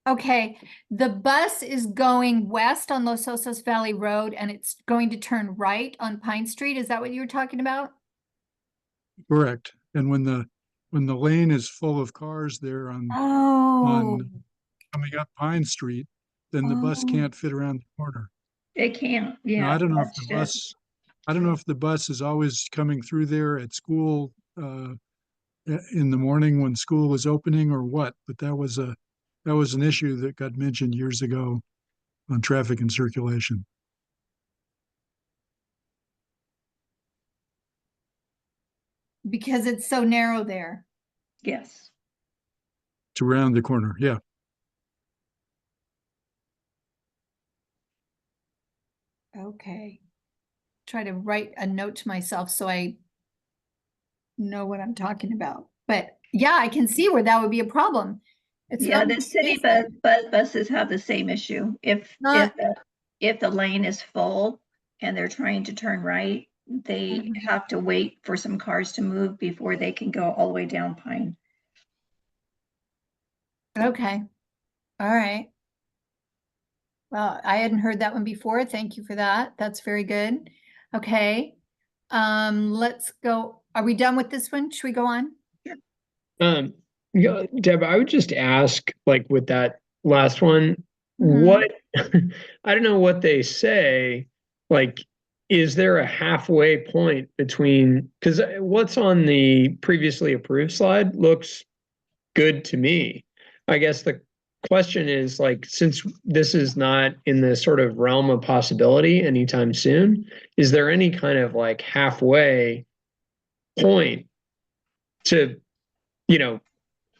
Speaker 1: Okay, the bus is going west on Los Osos Valley Road and it's going to turn right on Pine Street. Is that what you were talking about?
Speaker 7: Correct. And when the lane is full of cars there on
Speaker 1: Oh,
Speaker 7: coming up Pine Street, then the bus
Speaker 1: Oh.
Speaker 7: can't fit around the corner.
Speaker 2: It can't,
Speaker 7: Now,
Speaker 2: yeah.
Speaker 7: I don't know if
Speaker 2: that's
Speaker 7: the bus, I don't know if the bus is always coming through there at school in the morning when school is opening or what, but that was an issue that got mentioned years ago on Traffic and Circulation.
Speaker 1: because it's so narrow there.
Speaker 2: Yes.
Speaker 7: To round the corner, yeah.
Speaker 1: Okay. Try to write a note to myself so I know what I'm talking about. But yeah, I can see where that would be a problem It's
Speaker 2: Yeah,
Speaker 1: not
Speaker 2: the
Speaker 1: much
Speaker 2: city
Speaker 1: space there.
Speaker 2: buses have the same issue.
Speaker 1: Not-
Speaker 2: If the lane is full and they're trying to turn right, they
Speaker 1: Mhm.
Speaker 2: have to wait for some cars to move before they can go all the way down Pine.
Speaker 1: Okay, all right. Well, I hadn't heard that one before. Thank you for that. That's very good. Okay. Let's go. Are we done with this one? Should we go on?
Speaker 6: Yeah, Deb, I would just ask, like with that last one,
Speaker 1: Mhm.
Speaker 6: what I don't know what they say. Like, is there a halfway point between, because what's on the previously approved slide looks good to me. I guess the question is, like, since this is not in the sort of realm of possibility anytime soon, is there any kind of like halfway point to, you know,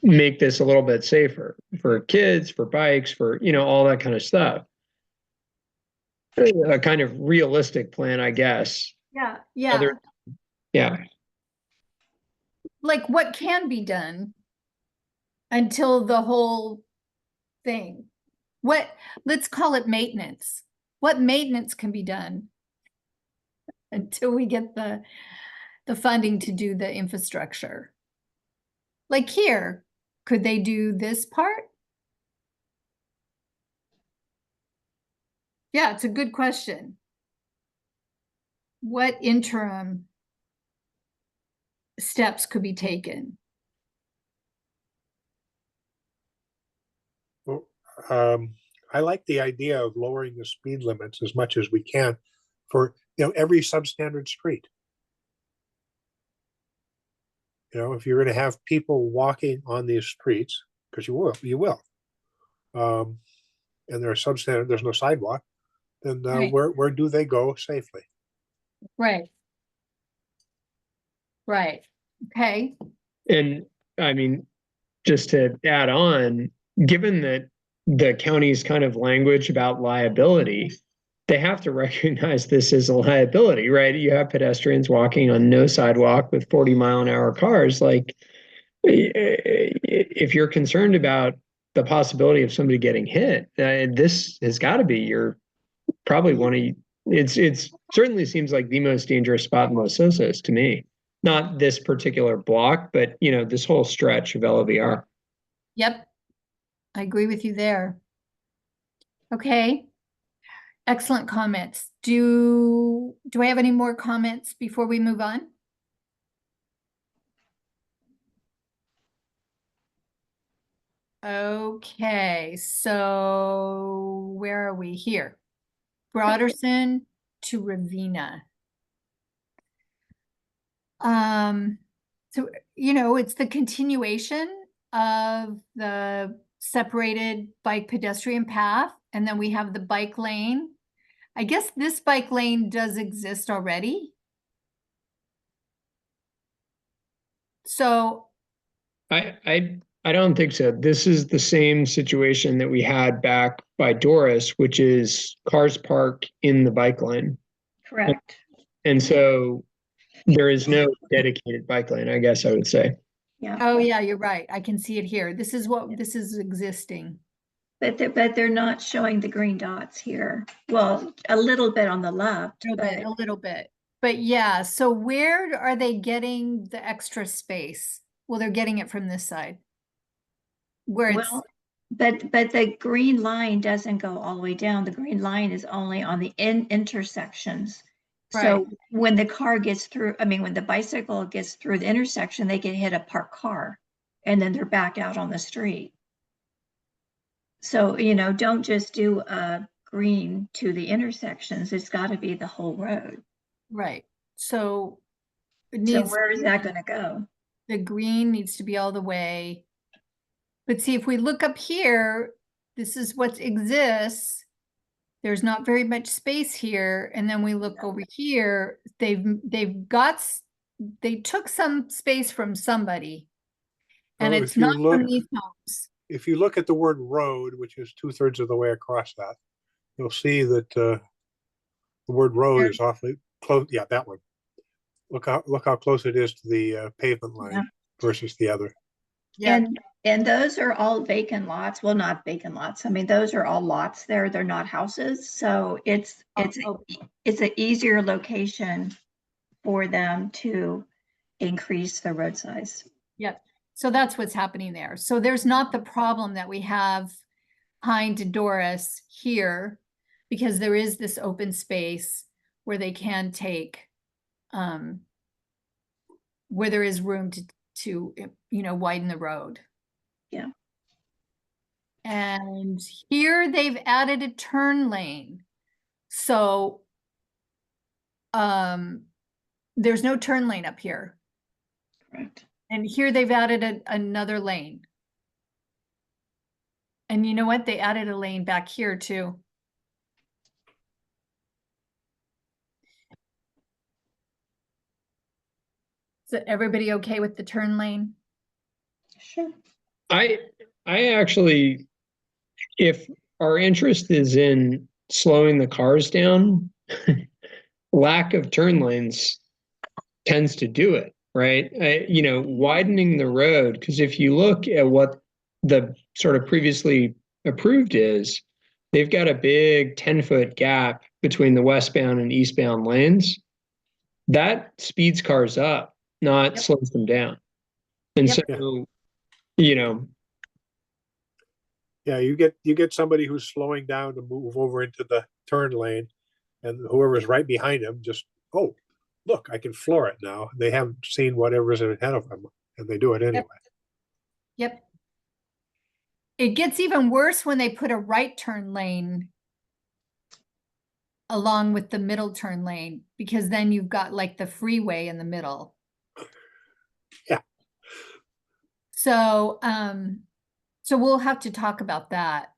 Speaker 6: make this a little bit safer for kids, for bikes, for, you know, all that kind of stuff? A kind of realistic plan, I guess.
Speaker 1: Yeah, yeah.
Speaker 6: Other, yeah.
Speaker 1: Like what can be done until the whole thing? Let's call it maintenance. What maintenance can be done until we get the funding to do the infrastructure? Like here, could they do this part? Yeah, it's a good question. What interim steps could be taken?
Speaker 5: Well, I like the idea of lowering the speed limits as much as we can for, you know, every substandard street. You know, if you're going to have people walking on these streets, because you will, and they're substandard, there's no sidewalk, then
Speaker 1: Right.
Speaker 5: where do they go safely?
Speaker 1: Right. Right. Okay.
Speaker 6: And I mean, just to add on, given that the county's kind of language about liability, they have to recognize this as a liability, right? You have pedestrians walking on no sidewalk with 40-mile-an-hour cars. Like, if you're concerned about the possibility of somebody getting hit, this has got to be your probably one of it's certainly seems like the most dangerous spot in Los Osos to me. Not this particular block, but you know, this whole stretch of LVR.
Speaker 1: Yep. I agree with you there. Okay. Excellent comments. Do I have any more comments before we move on? Okay, so where are we here? Broderson to Ravenna. So, you know, it's the continuation of the separated bike pedestrian path, and then we have the bike lane. I guess this bike lane does exist already. So,
Speaker 6: I don't think so. This is the same situation that we had back by Doris, which is cars park in the bike lane.
Speaker 2: Correct.
Speaker 6: And so there is no dedicated bike lane, I guess I would say.
Speaker 2: Yeah,
Speaker 1: oh yeah, you're right. I can see it here. This is what this is existing.
Speaker 2: but they're not showing the green dots here. Well, a little bit on the left,
Speaker 1: A little bit. But yeah, so where are they getting the extra space? Well, they're getting it from this side. Where it's,
Speaker 2: well, but the green line doesn't go all the way down. The green line is only on the intersections. So when the car gets through, I mean, when the bicycle gets through the intersection, they can hit a parked car and then they're back out on the street. So, you know, don't just do a green to the intersections. It's got to be the whole road.
Speaker 1: right. So it
Speaker 2: So
Speaker 1: needs,
Speaker 2: where is that going to go?
Speaker 1: the green needs to be all the way. But see, if we look up here, this is what exists. There's not very much space here. And then we look over here, they took some space from somebody. And
Speaker 5: Well,
Speaker 1: it's
Speaker 5: if you
Speaker 1: not
Speaker 5: look-
Speaker 1: from these homes.
Speaker 5: If you look at the word road, which is 2/3 of the way across that, you'll see that the word road is awfully close. Yeah, that one. Look how close it is to the pavement line
Speaker 2: Yeah.
Speaker 5: versus the other.
Speaker 1: Yeah.
Speaker 2: And And those are all vacant lots. Well, not vacant lots. I mean, those are all lots there. They're not houses. So it's
Speaker 1: Oh,
Speaker 2: an easier location for them to increase the road size.
Speaker 1: Yep. So that's what's happening there. So there's not the problem that we have Pine to Doris here, because there is this open space where they can take, where there is room to, widen the road.
Speaker 2: Yeah.
Speaker 1: And here they've added a turn lane. So, there's no turn lane up here.
Speaker 2: Correct.
Speaker 1: And here they've added another lane. And you know what? They added a lane back here too. Is everybody okay with the turn lane?
Speaker 2: Sure.
Speaker 6: I actually, if our interest is in slowing the cars down, lack of turn lanes tends to do it, right? Widening the road, because if you look at what the sort of previously approved is, they've got a big 10-foot gap between the westbound and eastbound lanes. That speeds cars up, not slows them down. And
Speaker 1: Yep.
Speaker 6: so,
Speaker 5: Yeah, you get somebody who's slowing down to move over into the turn lane, and whoever's right behind them just, oh, look, I can floor it now. They haven't seen whatever's ahead of them, and they do it anyway.
Speaker 1: Yep. It gets even worse when they put a right turn lane along with the middle turn lane, because then you've got like the freeway in the middle.
Speaker 5: Yeah.
Speaker 1: So, so we'll have to talk about that.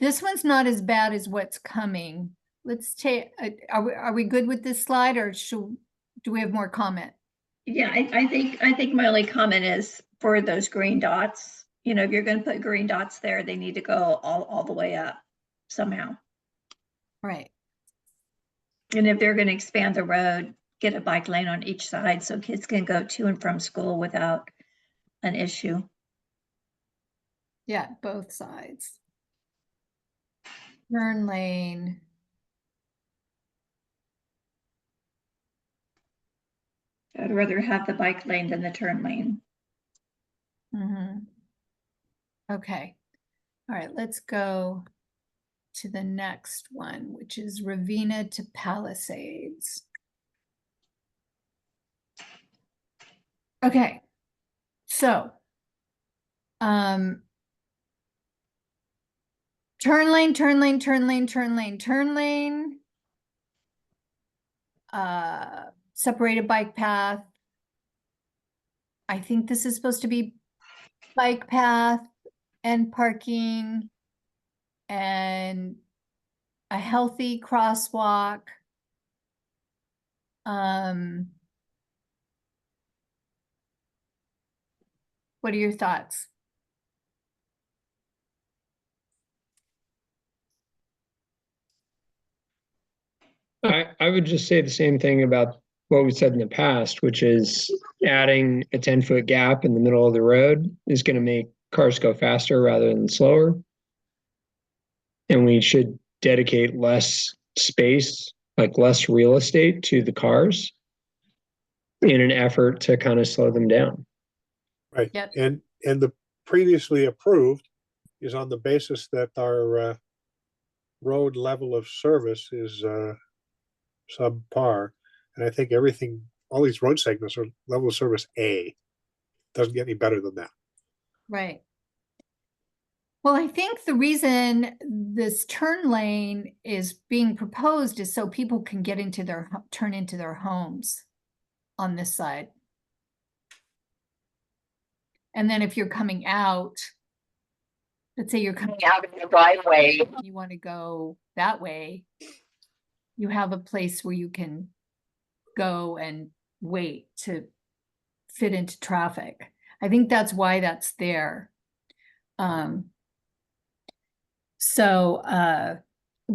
Speaker 1: This one's not as bad as what's coming. Let's take, are we good with this slide, or do we have more comment?
Speaker 2: Yeah, I think my only comment is for those green dots, if you're going to put green dots there, they need to go all the way up somehow.
Speaker 1: Right.
Speaker 2: And if they're going to expand the road, get a bike lane on each side so kids can go to and from school without an issue.
Speaker 1: Yeah, both sides. Turn lane.
Speaker 2: I'd rather have the bike lane than the turn lane.
Speaker 1: Okay. All right, let's go to the next one, which is Ravenna to Palisades. Okay. So, turn lane, turn lane, turn lane, turn lane, turn lane. Separated bike path. I think this is supposed to be bike path and parking and a healthy crosswalk. What are your thoughts?
Speaker 6: I would just say the same thing about what we said in the past, which is adding a 10-foot gap in the middle of the road is going to make cars go faster rather than slower. And we should dedicate less space, like less real estate, to the cars in an effort to kind of slow them down.
Speaker 5: Right.
Speaker 1: Yep.
Speaker 5: And the previously approved is on the basis that our road level of service is subpar. And I think all these road segments are level of service A. Doesn't get any better than that.
Speaker 1: Right. Well, I think the reason this turn lane is being proposed is so people can get into turn into their homes on this side. And then if you're coming out, let's say you're coming out of the driveway, you want to go that way, you have a place where you can go and wait to fit into traffic. I think that's why that's there.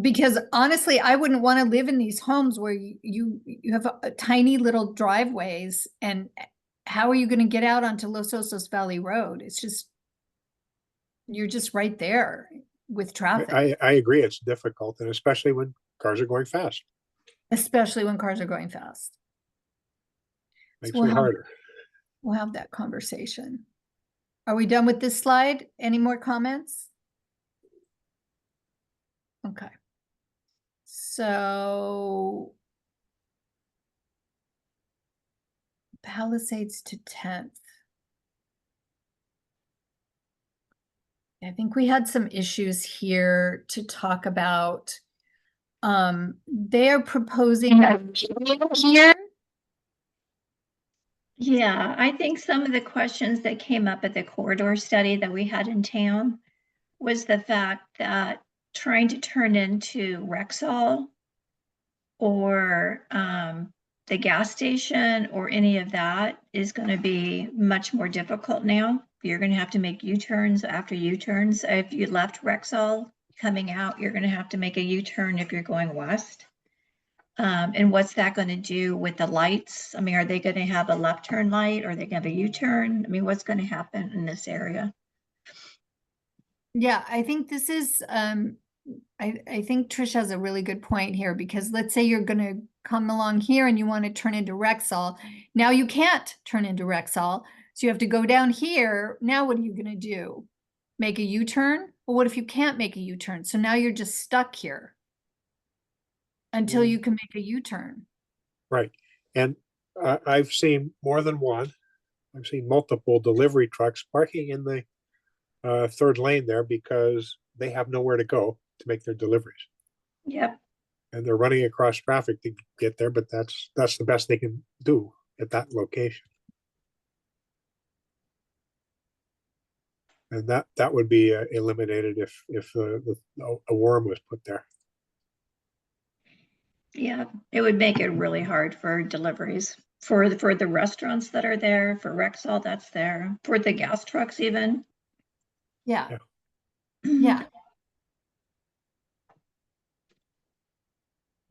Speaker 1: Because honestly, I wouldn't want to live in these homes where you have a tiny little driveways, and how are you going to get out onto Los Osos Valley Road? It's just You're just right there with traffic,
Speaker 5: I agree, it's difficult, and especially when cars are going fast,
Speaker 1: especially when cars are going fast.
Speaker 5: makes
Speaker 1: we'll
Speaker 5: me
Speaker 1: have-
Speaker 5: harder.
Speaker 1: We'll have that conversation. Are we done with this slide? Any more comments? Okay. So Palisades to 10th. I think we had some issues here to talk about. They're proposing a median here.
Speaker 2: Yeah, I think some of the questions that came up at the corridor study that we had in town was the fact that trying to turn into Rexall or the gas station or any of that is going to be much more difficult now. You're going to have to make U-turns after U-turns. If you left Rexall coming out, you're going to have to make a U-turn if you're going west. And what's that going to do with the lights? I mean, are they going to have a left turn light? Or are they going to have a U-turn? I mean, what's going to happen in this area?
Speaker 1: Yeah, I think this is, I think Trish has a really good point here, because let's say you're gonna come along here and you want to turn into Rexall. Now you can't turn into Rexall, so you have to go down here. Now what are you gonna do? Make a U-turn? Well, what if you can't make a U-turn? So now you're just stuck here until you can make a U-turn.
Speaker 5: Right, and I've seen more than one. I've seen multiple delivery trucks parking in the third lane there because they have nowhere to go to make their deliveries,
Speaker 2: Yep.
Speaker 5: and they're running across traffic to get there. But that's the best they can do at that location, and that would be eliminated if a worm was put there.
Speaker 2: Yeah, it would make it really hard for deliveries for the restaurants that are there, for Rexall that's there, for the gas trucks even.
Speaker 1: Yeah,
Speaker 5: Yeah.
Speaker 1: yeah.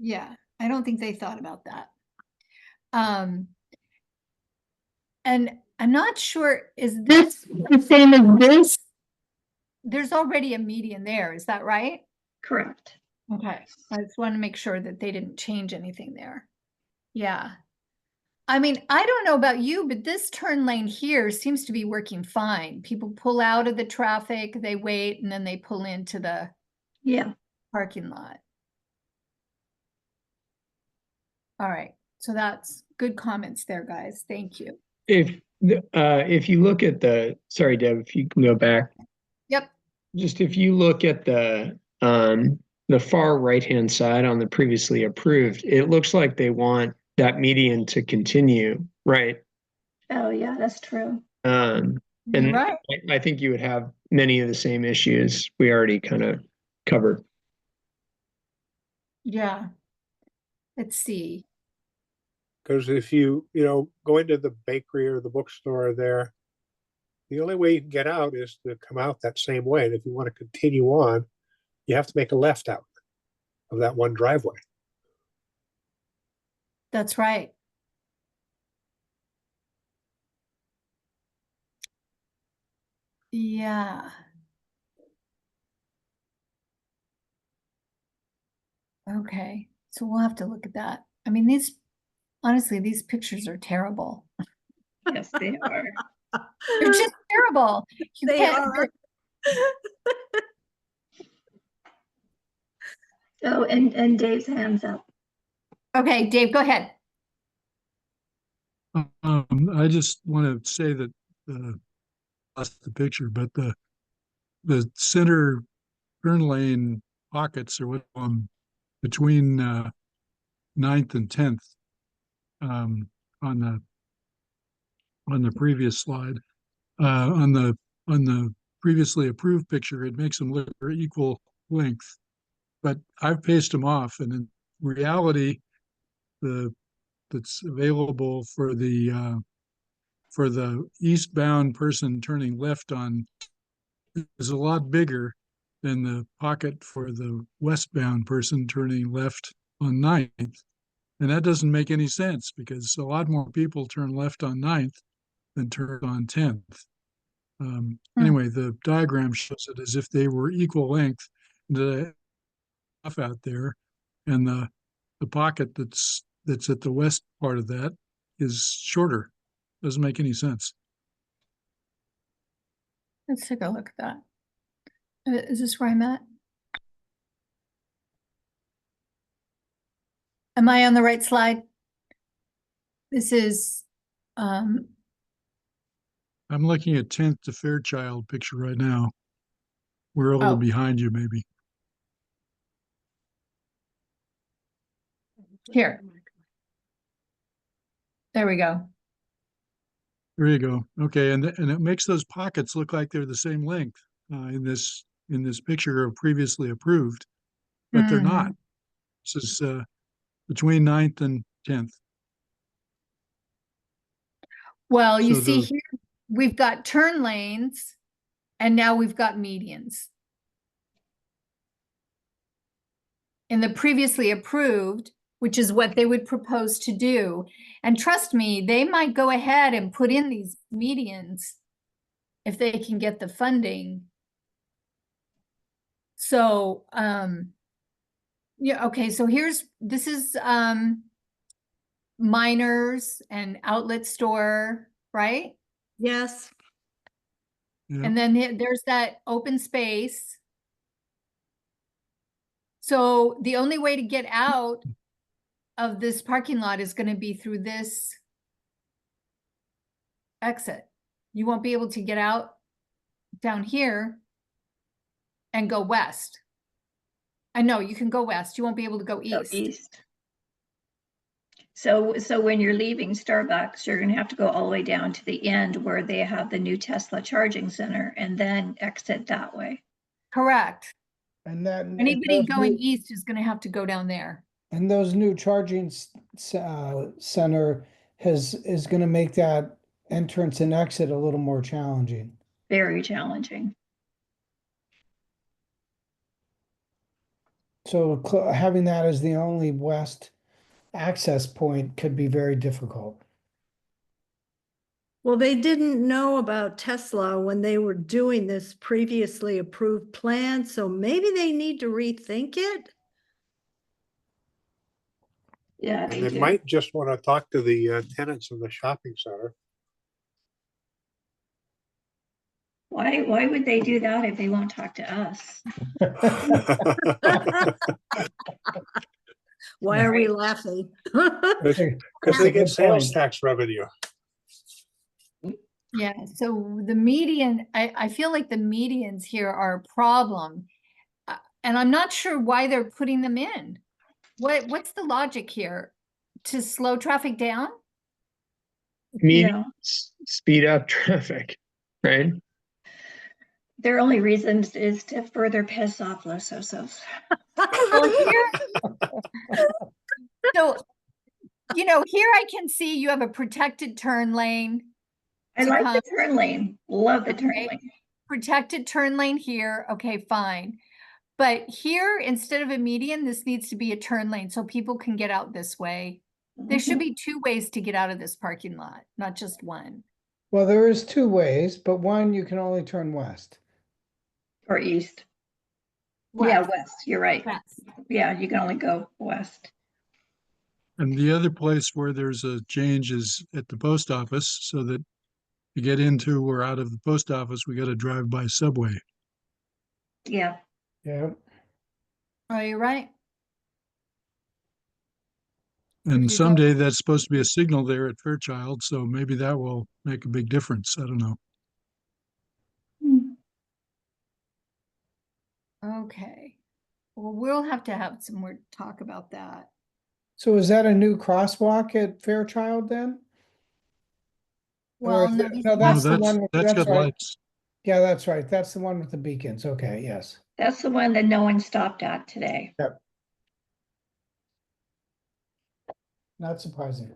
Speaker 1: Yeah, I don't think they thought about that. And I'm not sure, is this the same as this? There's already a median there, is that right?
Speaker 2: Correct.
Speaker 1: Okay, I just want to make sure that they didn't change anything there. Yeah. I mean, I don't know about you, but this turn lane here seems to be working fine. People pull out of the traffic, they wait, and then they pull into the
Speaker 2: Yeah.
Speaker 1: parking lot. All right, so that's good comments there, guys. Thank you.
Speaker 6: If you look at sorry, Deb, if you can go back,
Speaker 1: Yep.
Speaker 6: just if you look at the far right-hand side on the previously approved, it looks like they want that median to continue, right?
Speaker 2: Oh, yeah, that's true.
Speaker 6: And
Speaker 1: You're right.
Speaker 6: I think you would have many of the same issues we already kind of covered.
Speaker 1: Yeah. Let's see.
Speaker 5: Because if you go into the bakery or the bookstore there, the only way you can get out is to come out that same way. And if you want to continue on, you have to make a left out of that one driveway.
Speaker 1: That's right. Yeah. Okay, so we'll have to look at that. I mean, honestly, these pictures are terrible.
Speaker 2: Yes, they are.
Speaker 1: They're just terrible. You
Speaker 4: They
Speaker 1: can't.
Speaker 4: are.
Speaker 2: So, and Dave's hands up.
Speaker 1: Okay, Dave, go ahead.
Speaker 7: I just want to say that lost the picture, but the center turn lane pockets or what between 9th and 10th on the previous slide. On the previously approved picture, it makes them look equal length, but I've paced them off, and in reality, that's available for the eastbound person turning left on is a lot bigger than the pocket for the westbound person turning left on 9th. And that doesn't make any sense because a lot more people turn left on 9th than turn on 10th. Anyway, the diagram shows it as if they were equal length. The stuff out there, and the pocket that's at the west part of that is shorter. Doesn't make any sense.
Speaker 1: Let's take a look at that. Is this where I'm at? Am I on the right slide? This is,
Speaker 7: I'm looking at 10th to Fairchild picture right now. We're a little
Speaker 1: Oh.
Speaker 7: behind you, maybe.
Speaker 1: here. There we go.
Speaker 7: There you go. Okay, and it makes those pockets look like they're the same length in this picture of previously approved, but they're not. This is between 9th and 10th.
Speaker 1: Well, you
Speaker 7: So
Speaker 1: see
Speaker 7: the-
Speaker 1: here, we've got turn lanes and now we've got medians. In the previously approved, which is what they would propose to do. And trust me, they might go ahead and put in these medians if they can get the funding. So, yeah, okay, so this is miners and outlet store, right?
Speaker 4: Yes,
Speaker 7: Yeah.
Speaker 1: And then there's that open space. So the only way to get out of this parking lot is going to be through this exit. You won't be able to get out down here and go west. I know you can go west. You won't be able to go
Speaker 2: Go
Speaker 1: east.
Speaker 2: east. So when you're leaving Starbucks, you're gonna have to go all the way down to the end where they have the new Tesla charging center and then exit that way.
Speaker 1: Correct.
Speaker 3: And that.
Speaker 1: Anybody
Speaker 3: those
Speaker 1: going
Speaker 3: new-
Speaker 1: east is going to have to go down there.
Speaker 3: And those new charging center is gonna make that entrance and exit a little more challenging.
Speaker 2: Very challenging.
Speaker 3: So having that as the only west access point could be very difficult.
Speaker 4: well, they didn't know about Tesla when they were doing this previously approved plan, so maybe they need to rethink it.
Speaker 2: Yeah,
Speaker 5: And
Speaker 2: they
Speaker 5: they
Speaker 2: do.
Speaker 5: might just want to talk to the tenants of the shopping center.
Speaker 2: Why would they do that if they won't talk to us?
Speaker 4: Why are we
Speaker 2: Right.
Speaker 4: laughing?
Speaker 5: Because
Speaker 3: That's
Speaker 5: they
Speaker 3: a
Speaker 5: get
Speaker 3: good
Speaker 5: sales
Speaker 3: point.
Speaker 5: tax revenue.
Speaker 1: Yeah, so the median, I feel like the medians here are a problem. And I'm not sure why they're putting them in. What's the logic here? To slow traffic down?
Speaker 6: Medians
Speaker 2: No.
Speaker 6: speed up traffic, right?
Speaker 2: Their only reasons is to further piss off Los Osos.
Speaker 1: Well, here, so, here I can see you have a protected turn lane,
Speaker 2: I
Speaker 1: To
Speaker 2: like
Speaker 1: come.
Speaker 2: the turn lane, love the turn
Speaker 1: Okay.
Speaker 2: lane.
Speaker 1: protected turn lane here. Okay, fine. But here, instead of a median, this needs to be a turn lane so people can get out this way. There should be 2 ways to get out of this parking lot, not just one.
Speaker 3: Well, there is 2 ways, but one you can only turn west.
Speaker 2: Or east. Yeah,
Speaker 1: West,
Speaker 2: west, you're right.
Speaker 1: west.
Speaker 2: Yeah, you can only go west.
Speaker 7: And the other place where there's a change is at the post office, so that to get into or out of the post office, we got to drive by subway.
Speaker 2: Yeah,
Speaker 3: Yeah.
Speaker 1: Are you right?
Speaker 7: And
Speaker 1: you go-
Speaker 7: someday that's supposed to be a signal there at Fairchild, so maybe that will make a big difference. I don't know.
Speaker 1: Okay. Well, we'll have to have some more talk about that.
Speaker 3: So is that a new crosswalk at Fairchild then? Or
Speaker 1: Well,
Speaker 3: is
Speaker 1: no,
Speaker 3: it-
Speaker 1: this
Speaker 3: no,
Speaker 1: is
Speaker 7: No,
Speaker 3: that's the
Speaker 7: that's
Speaker 3: one with-
Speaker 7: that's got
Speaker 3: right.
Speaker 7: lights.
Speaker 3: Yeah, that's right. That's the one with the beacons. Okay, yes.
Speaker 2: that's the one that no one stopped at today.
Speaker 3: Not surprising.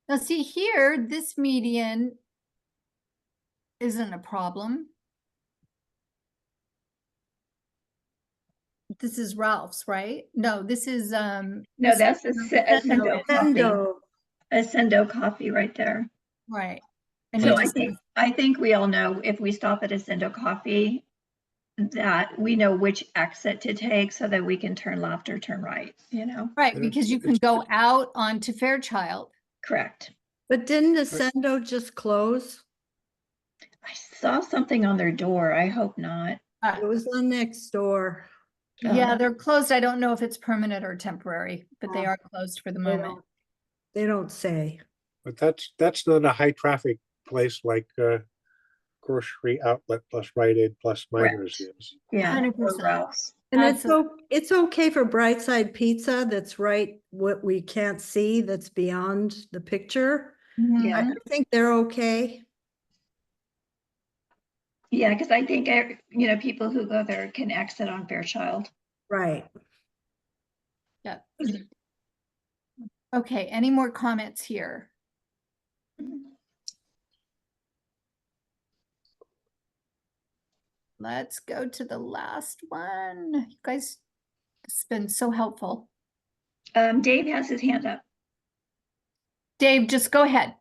Speaker 1: Now see here, this median isn't a problem. This is Ralph's, right? No, this is
Speaker 2: No,
Speaker 1: this-
Speaker 2: that's Ascendo Coffee.
Speaker 4: Endo.
Speaker 2: Ascendo Coffee right there.
Speaker 1: right. And
Speaker 2: So
Speaker 1: you
Speaker 2: I
Speaker 1: just
Speaker 2: think, we all know if we stop at Ascendo Coffee, that we know which exit to take so that we can turn left or turn right, you know?
Speaker 1: right,
Speaker 5: And
Speaker 1: because you can
Speaker 5: it's
Speaker 1: go
Speaker 5: just-
Speaker 1: out onto Fairchild.
Speaker 2: Correct.
Speaker 4: But didn't Ascendo just close?
Speaker 2: I saw something on their door. I hope not.
Speaker 1: Uh,
Speaker 4: It was on next door.
Speaker 1: Yeah,
Speaker 2: Oh.
Speaker 1: they're closed. I don't know if it's permanent or temporary, but they
Speaker 4: Oh.
Speaker 1: are closed for the
Speaker 4: They
Speaker 1: moment.
Speaker 4: don't, they don't say.
Speaker 5: But that's not a high traffic place like grocery outlet plus Rite Aid plus Miners
Speaker 2: Correct.
Speaker 5: is.
Speaker 2: Yeah.
Speaker 1: 100%.
Speaker 2: or Ralph's.
Speaker 4: And
Speaker 1: Absolutely.
Speaker 4: it's okay for Brightside Pizza, that's right, what we can't see, that's beyond the picture. I
Speaker 1: Mhm.
Speaker 4: think they're okay.
Speaker 2: Yeah, because I think, you know, people who go there can exit on Fairchild.
Speaker 4: Right.
Speaker 1: Yeah. Okay, any more comments here? Let's go to the last one. You guys, it's been so helpful.
Speaker 2: Dave has his hand up.
Speaker 1: Dave, just go ahead.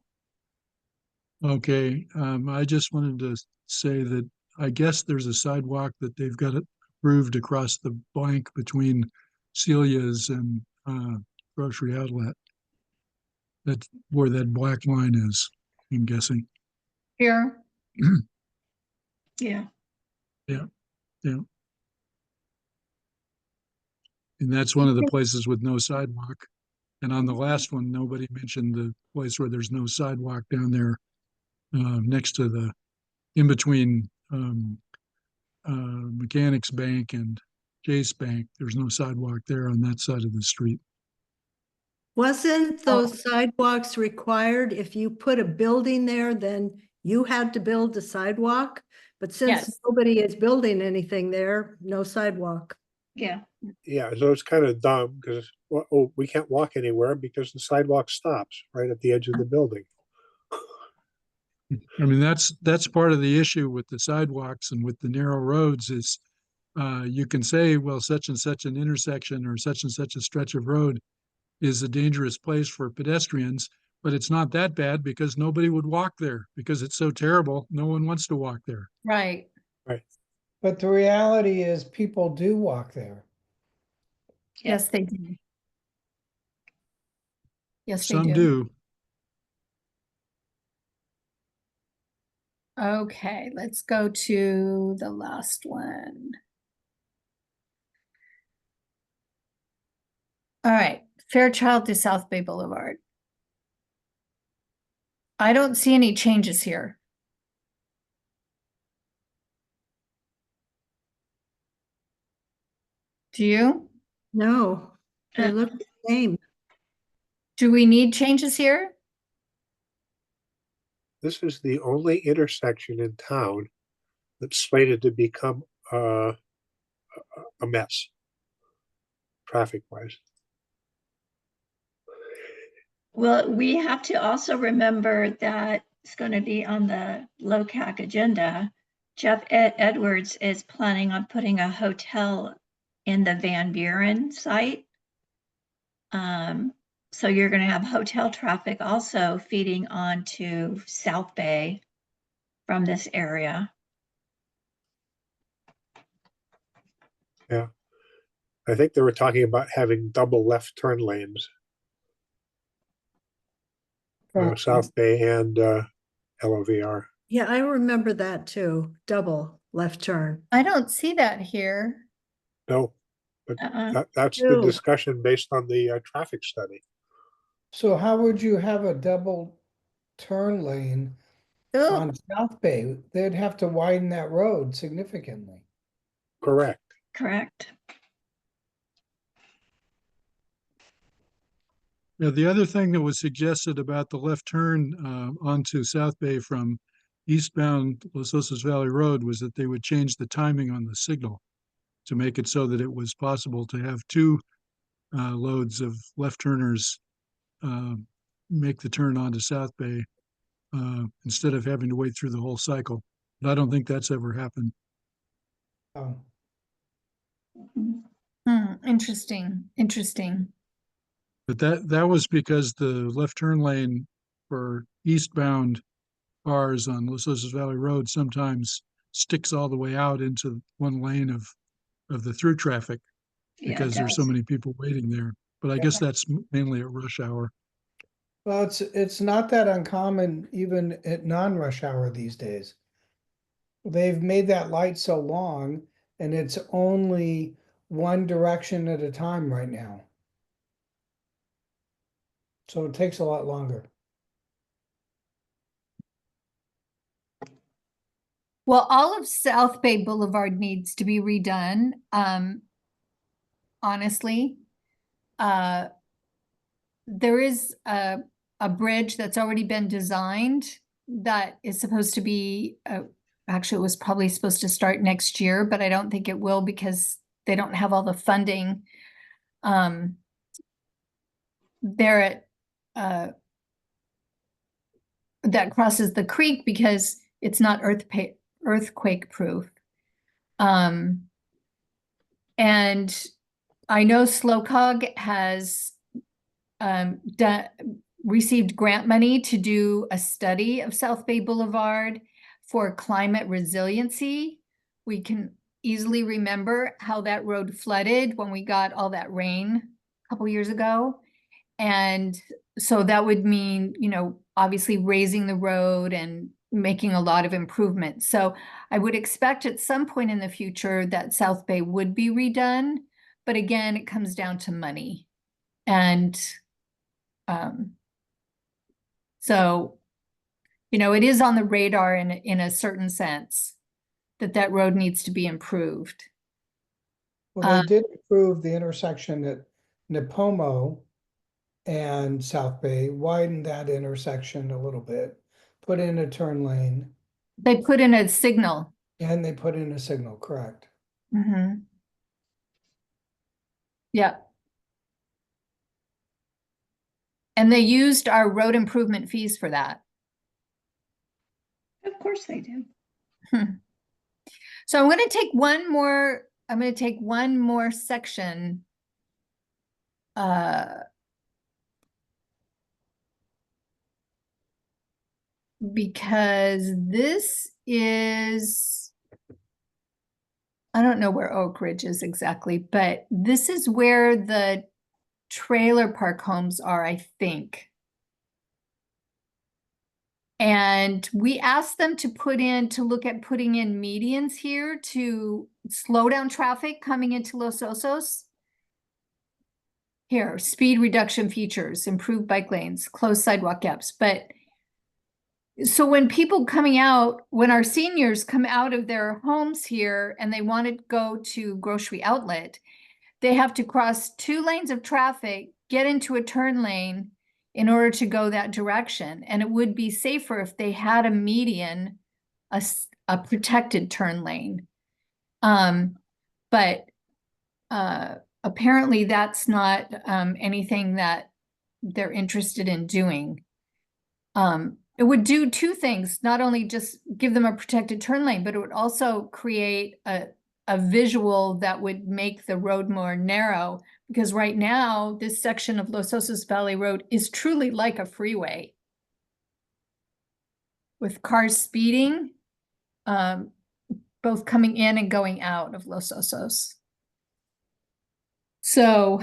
Speaker 7: Okay, I just wanted to say that I guess there's a sidewalk that they've got it approved across the blank between Celia's and Grocery Outlet. That's where that black line is, I'm guessing.
Speaker 1: Here.
Speaker 2: Yeah.
Speaker 7: Yeah. And that's one of the places with no sidewalk. And on the last one, nobody mentioned the place where there's no sidewalk down there, next to the, in between Mechanics Bank and Chase Bank. There's no sidewalk there on that side of the street.
Speaker 4: Wasn't
Speaker 1: Oh.
Speaker 4: those sidewalks required? If you put a building there, then you had to build a sidewalk? But since
Speaker 1: Yes.
Speaker 4: nobody is building anything there, no sidewalk.
Speaker 2: Yeah.
Speaker 5: Yeah, so it's kind of dumb because we can't walk anywhere because the sidewalk stops right at the edge of the building.
Speaker 7: I mean, that's part of the issue with the sidewalks and with the narrow roads is you can say, well, such and such an intersection or such and such a stretch of road is a dangerous place for pedestrians, but it's not that bad because nobody would walk there because it's so terrible. No one wants to walk there.
Speaker 1: Right.
Speaker 3: But the reality is people do walk there.
Speaker 2: Yeah.
Speaker 1: Yes, they do. Yes, they
Speaker 7: Some
Speaker 1: do.
Speaker 7: do.
Speaker 1: Okay, let's go to the last one. All right, Fairchild to South Bay Boulevard. I don't see any changes here. Do you?
Speaker 4: No, they
Speaker 2: Uh,
Speaker 4: look the same.
Speaker 1: Do we need changes here?
Speaker 5: This is the only intersection in town that's slated to become a mess, traffic wise.
Speaker 2: Well, we have to also remember that it's going to be on the LOCAC agenda. Jeff Edwards is planning on putting a hotel in the Van Buren site. So you're going to have hotel traffic also feeding onto South Bay from this area.
Speaker 5: Yeah. I think they were talking about having double left turn lanes, South Bay and LOVR.
Speaker 4: Yeah, I remember that too. Double left turn.
Speaker 1: I don't see that here.
Speaker 5: No, but
Speaker 2: Uh-uh.
Speaker 5: that's the
Speaker 4: Ew.
Speaker 5: discussion based on the traffic study.
Speaker 3: So how would you have a double turn lane
Speaker 1: Ugh.
Speaker 3: on South Bay? They'd have to widen that road significantly.
Speaker 5: Correct.
Speaker 2: Correct.
Speaker 7: Yeah, the other thing that was suggested about the left turn onto South Bay from eastbound Los Osos Valley Road was that they would change the timing on the signal to make it so that it was possible to have two loads of left turners make the turn onto South Bay instead of having to wait through the whole cycle. But I don't think that's ever happened.
Speaker 3: Oh,
Speaker 1: Interesting, interesting.
Speaker 7: But that was because the left turn lane for eastbound cars on Los Osos Valley Road sometimes sticks all the way out into one lane of the through traffic
Speaker 2: Yeah, it
Speaker 7: because there's so
Speaker 2: does.
Speaker 7: many people waiting there. But I guess that's mainly at rush hour.
Speaker 3: Well, it's not that uncommon even at non-rush hour these days. They've made that light so long and it's only one direction at a time right now. So it takes a lot longer.
Speaker 1: Well, all of South Bay Boulevard needs to be redone. Honestly, there is a bridge that's already been designed that is supposed to be, actually it was probably supposed to start next year, but I don't think it will because they don't have all the funding. There at, that crosses the creek because it's not earthquake proof. And I know SLOCAG has received grant money to do a study of South Bay Boulevard for climate resiliency. We can easily remember how that road flooded when we got all that rain a couple years ago. And so that would mean, you know, obviously raising the road and making a lot of improvements. So I would expect at some point in the future that South Bay would be redone. But again, it comes down to money. And so, you know, it is on the radar in a certain sense that that road needs to be improved.
Speaker 3: Well, they did improve the intersection at Nipomo and South Bay, widen that intersection a little bit, put in a turn lane,
Speaker 1: They put in a signal.
Speaker 3: and they put in a signal, correct?
Speaker 1: Mm-hmm. Yeah. And they used our road improvement fees for that.
Speaker 2: Of course they do.
Speaker 1: So I'm going to take one more section. Because this is, I don't know where Oak Ridge is exactly, but this is where the trailer park homes are, I think. And we asked them to look at putting in medians here to slow down traffic coming into Los Osos. Here, speed reduction features, improved bike lanes, closed sidewalk gaps. But so when when our seniors come out of their homes here and they want to go to grocery outlet, they have to cross 2 lanes of traffic, get into a turn lane in order to go that direction. And it would be safer if they had a median, a protected turn lane. But apparently that's not anything that they're interested in doing. It would do 2 things, not only just give them a protected turn lane, but it would also create a visual that would make the road more narrow, because right now this section of Los Osos Valley Road is truly like a freeway with cars speeding, both coming in and going out of Los Osos. So,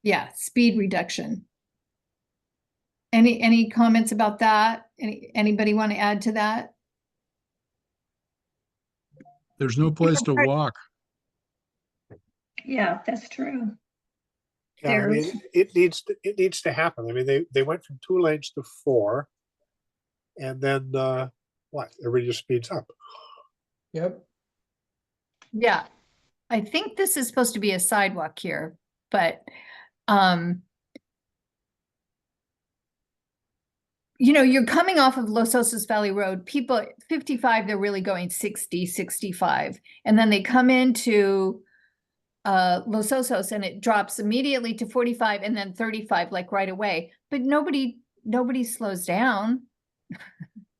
Speaker 1: yeah, speed reduction. Any comments about that? Anybody want to add to that?
Speaker 7: There's no place to walk.
Speaker 2: Yeah, that's true.
Speaker 5: Yeah, I mean, it needs to happen. I mean, they went from 2 lanes to 4, and then what? Everybody just speeds up.
Speaker 3: Yep.
Speaker 1: Yeah, I think this is supposed to be a sidewalk here, but you know, you're coming off of Los Osos Valley Road, people 55, they're really going 60, 65. And then they come into Los Osos and it drops immediately to 45 and then 35, like right away. But nobody slows down.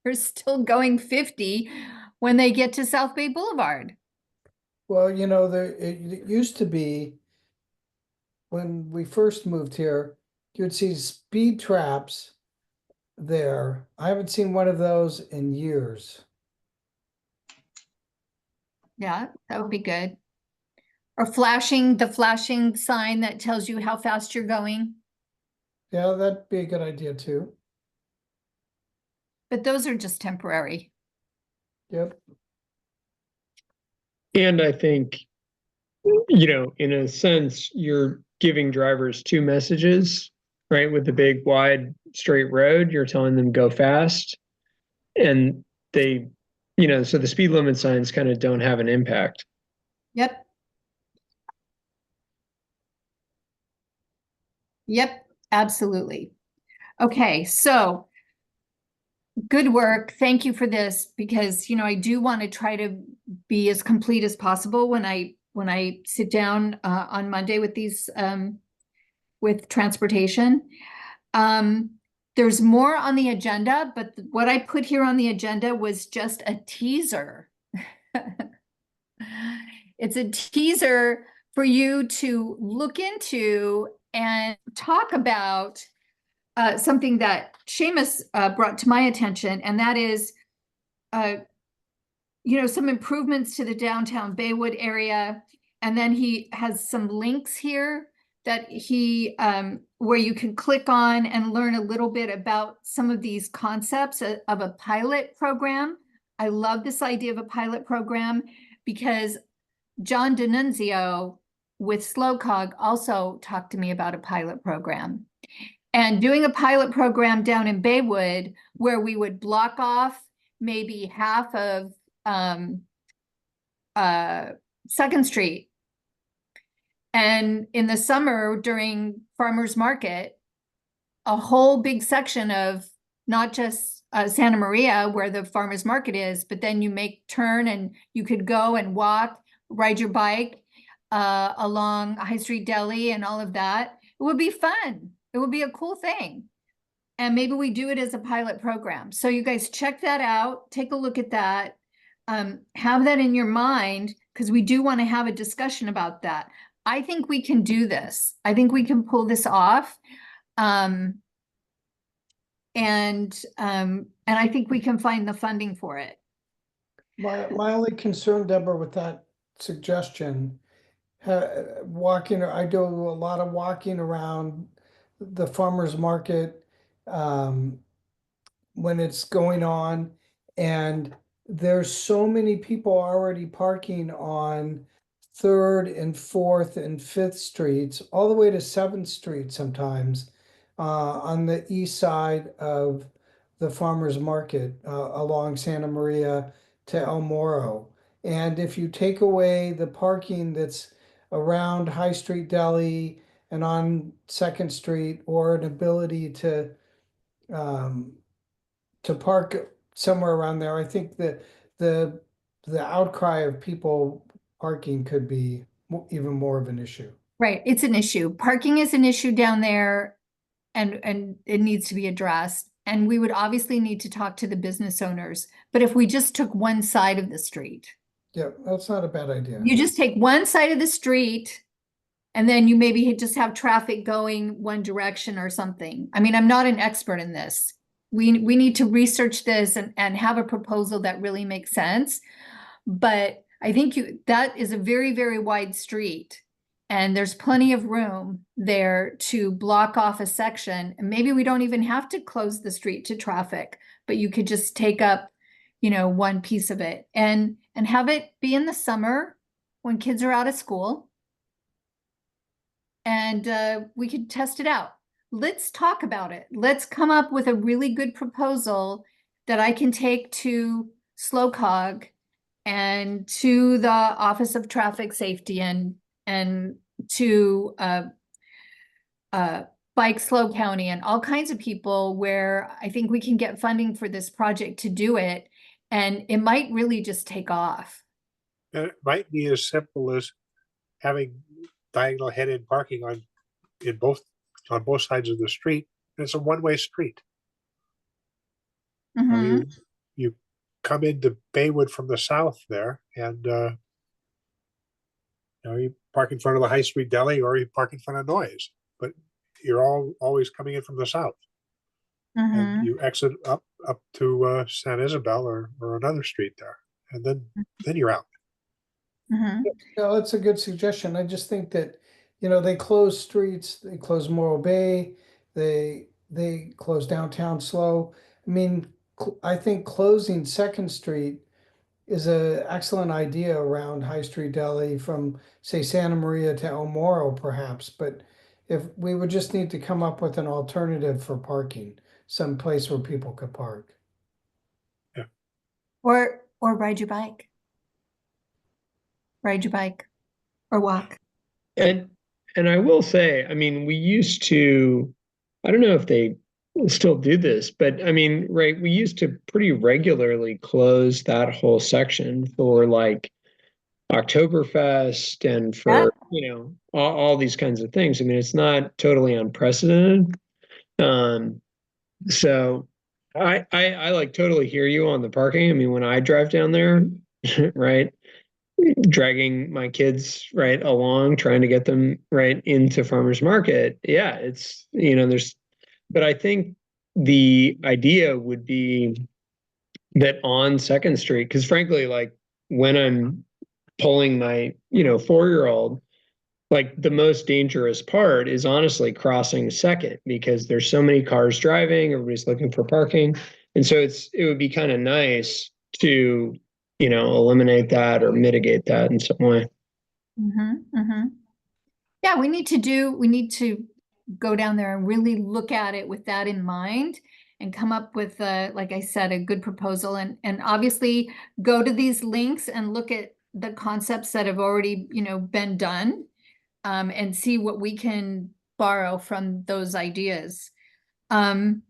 Speaker 1: They're still going 50 when they get to South Bay Boulevard.
Speaker 3: Well, you know, it used to be when we first moved here, you'd see speed traps there. I haven't seen one of those in years.
Speaker 1: Yeah, that would be good. Or the flashing sign that tells you how fast you're going.
Speaker 3: Yeah, that'd be a good idea too.
Speaker 1: But those are just temporary.
Speaker 3: Yep.
Speaker 6: And I think, you know, in a sense, you're giving drivers two messages, right? With the big wide straight road, you're telling them go fast. And they, you know, so the speed limit signs kind of don't have an impact.
Speaker 1: Yep. Yep, absolutely. Okay, so good work. Thank you for this because, you know, I do want to try to be as complete as possible when I sit down on Monday with these with transportation. There's more on the agenda, but what I put here on the agenda was just a teaser. It's a teaser for you to look into and talk about something that Seamus brought to my attention, and that is, you know, some improvements to the downtown Baywood area. And then he has some links here that he, where you can click on and learn a little bit about some of these concepts of a pilot program. I love this idea of a pilot program because John D'Annunzio with SlowCog also talked to me about a pilot program. And doing a pilot program down in Baywood where we would block off maybe half of 2nd Street. And in the summer during farmers market, a whole big section of not just Santa Maria where the farmers market is, but then you make turn and you could go and walk, ride your bike along High Street Deli and all of that. It would be fun. It would be a cool thing. And maybe we do it as a pilot program. So you guys check that out, take a look at that, have that in your mind, because we do want to have a discussion about that. I think we can do this. I think we can pull this off. And I think we can find the funding for it.
Speaker 3: My only concern, Deborah, with that suggestion, I do a lot of walking around the farmer's market when it's going on, and there's so many people already parking on 3rd and 4th and 5th streets, all the way to 7th Street sometimes, on the east side of the farmer's market, along Santa Maria to El Moro. And if you take away the parking that's around High Street Deli and on 2nd Street, or an ability to park somewhere around there, I think that the outcry of people parking could be even more of an issue.
Speaker 1: Right, it's an issue. Parking is an issue down there and it needs to be addressed. And we would obviously need to talk to the business owners. But if we just took one side of the street,
Speaker 3: Yeah, that's not a bad idea.
Speaker 1: you just take one side of the street and then you maybe just have traffic going one direction or something. I mean, I'm not an expert in this. We need to research this and have a proposal that really makes sense. But I think that is a very, very wide street. And there's plenty of room there to block off a section. And maybe we don't even have to close the street to traffic, but you could just take up, you know, one piece of it and have it be in the summer when kids are out of school. And we could test it out. Let's talk about it. Let's come up with a really good proposal that I can take to SlowCog and to the Office of Traffic Safety and to Bike Slow County and all kinds of people where I think we can get funding for this project to do it. And it might really just take off.
Speaker 5: And it might be as simple as having diagonal head-in parking on both sides of the street. It's a one-way street.
Speaker 1: Mhm.
Speaker 5: You come into Baywood from the south there, and You know, you park in front of the High Street Deli or you park in front of Noise, but you're all always coming in from the south.
Speaker 1: Mhm.
Speaker 5: And you exit up to San Isabel or another street there, and then you're out.
Speaker 1: Mhm.
Speaker 3: No, that's a good suggestion. I just think that, they close streets, they close Morro Bay, they close downtown slow. I mean, I think closing Second Street is a excellent idea around High Street Deli from, say, Santa Maria to El Moro, perhaps. But if we would just need to come up with an alternative for parking, some place where people could park.
Speaker 1: Or ride your bike. Ride your bike or walk.
Speaker 6: And I will say, I mean, we used to, I don't know if they still do this, but I mean, right, we used to pretty regularly close that whole section for like Oktoberfest and for, all these kinds of things. I mean, it's not totally unprecedented. So I like totally hear you on the parking. I mean, when I drive down there, right, dragging my kids right along, trying to get them right into farmers market. Yeah, it's, but I think the idea would be that on Second Street, because frankly, like when I'm pulling my, 4-year-old, like the most dangerous part is honestly crossing Second because there's so many cars driving, everybody's looking for parking. And so it would be kind of nice to, eliminate that or mitigate that in some way.
Speaker 1: Yeah, we need to go down there and really look at it with that in mind and come up with, like I said, a good proposal and obviously go to these links and look at the concepts that have already, been done, and see what we can borrow from those ideas. The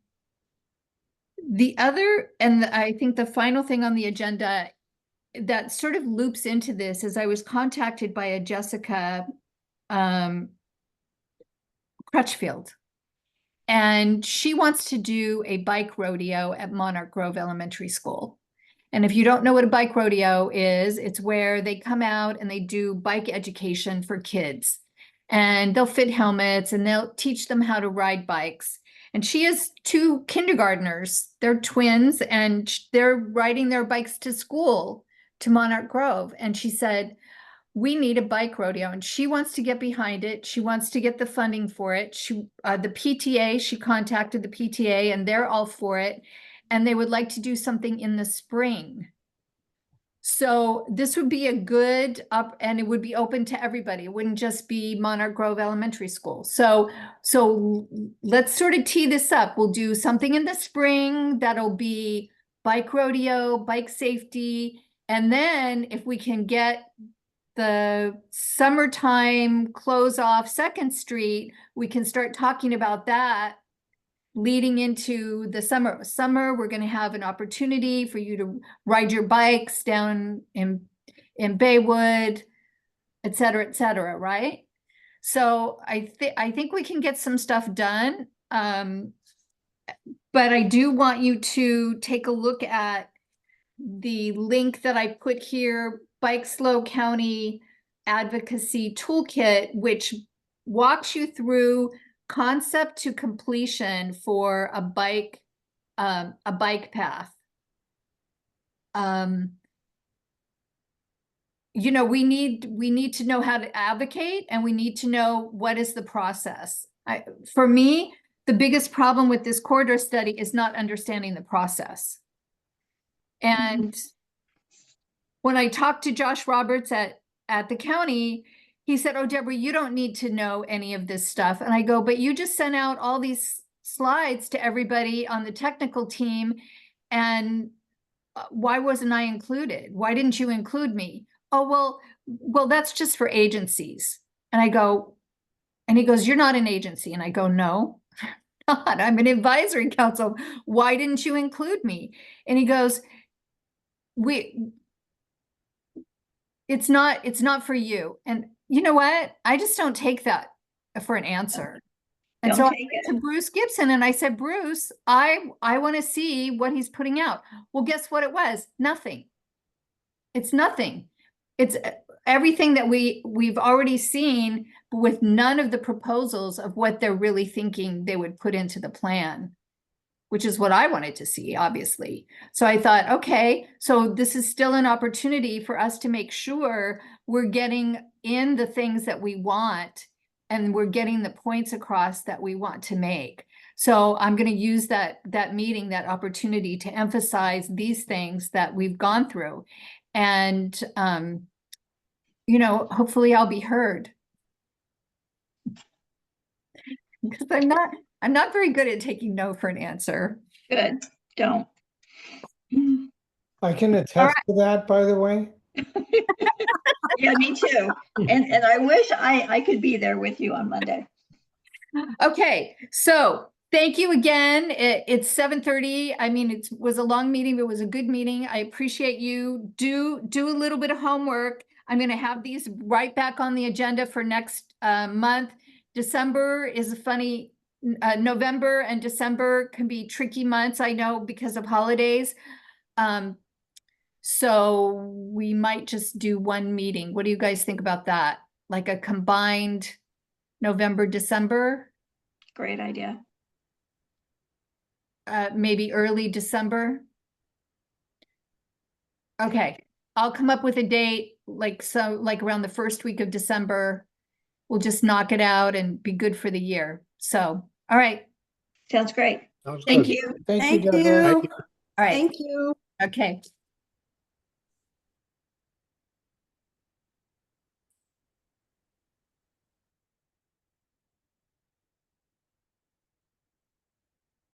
Speaker 1: other, and I think the final thing on the agenda that sort of loops into this is I was contacted by a Jessica Crutchfield, and she wants to do a bike rodeo at Monarch Grove Elementary School. And if you don't know what a bike rodeo is, it's where they come out and they do bike education for kids. And they'll fit helmets and they'll teach them how to ride bikes. And she has 2 kindergartners. They're twins and they're riding their bikes to school to Monarch Grove. And she said, we need a bike rodeo, and she wants to get behind it. She wants to get the funding for it. The PTA, she contacted the PTA and they're all for it. And they would like to do something in the spring. So this would be a good and it would be open to everybody. It wouldn't just be Monarch Grove Elementary School. So let's sort of tee this up. We'll do something in the spring that'll be bike rodeo, bike safety. And then if we can get the summertime close off Second Street, we can start talking about that leading into the summer. We're going to have an opportunity for you to ride your bikes down in Baywood, et cetera, right? So I think we can get some stuff done. But I do want you to take a look at the link that I put here, Bike Slow County Advocacy Toolkit, which walks you through concept to completion for a bike path. We need to know how to advocate, and we need to know what is the process. For me, the biggest problem with this corridor study is not understanding the process. And when I talked to Josh Roberts at the county, he said, oh, Deborah, you don't need to know any of this stuff. And I go, but you just sent out all these slides to everybody on the technical team. And why wasn't I included? Why didn't you include me? Oh, well, that's just for agencies. And I go, and he goes, you're not an agency. And I go, no, not. I'm an advisory council. Why didn't you include me? And he goes, it's not for you. And you know what? I just don't take that for an answer. And so I went to Bruce Gibson and I said, Bruce, I want to see what he's putting out. Well, guess what it was? Nothing. It's nothing. everything that we've already seen, but with none of the proposals of what they're really thinking they would put into the plan, which is what I wanted to see, obviously. So I thought, okay, so this is still an opportunity for us to make sure we're getting in the things that we want and we're getting the points across that we want to make. So I'm going to use that meeting, that opportunity to emphasize these things that we've gone through. And, you know, hopefully I'll be heard. Because I'm not very good at taking no for an answer.
Speaker 2: Good, don't.
Speaker 3: I can attest to that, by the way.
Speaker 2: Yeah, me too. And I wish I could be there with you on Monday.
Speaker 1: Okay, so thank you again. It's 7:30. I mean, it was a long meeting, but it was a good meeting. I appreciate you. Do a little bit of homework. I'm going to have these right back on the agenda for next month. December is a funny, November and December can be tricky months, I know, because of holidays. So we might just do one meeting. What do you guys think about that? Like a combined November, December,
Speaker 2: Great idea.
Speaker 1: maybe early December? Okay, I'll come up with a date, like around the first week of December. We'll just knock it out and be good for the year. So, all right,
Speaker 2: Sounds great.
Speaker 5: Sounds
Speaker 2: Thank
Speaker 5: good.
Speaker 2: you.
Speaker 3: Thank you,
Speaker 4: Thank
Speaker 3: Deborah.
Speaker 4: you.
Speaker 5: Thank you.
Speaker 1: all right,
Speaker 4: Thank you.
Speaker 1: okay.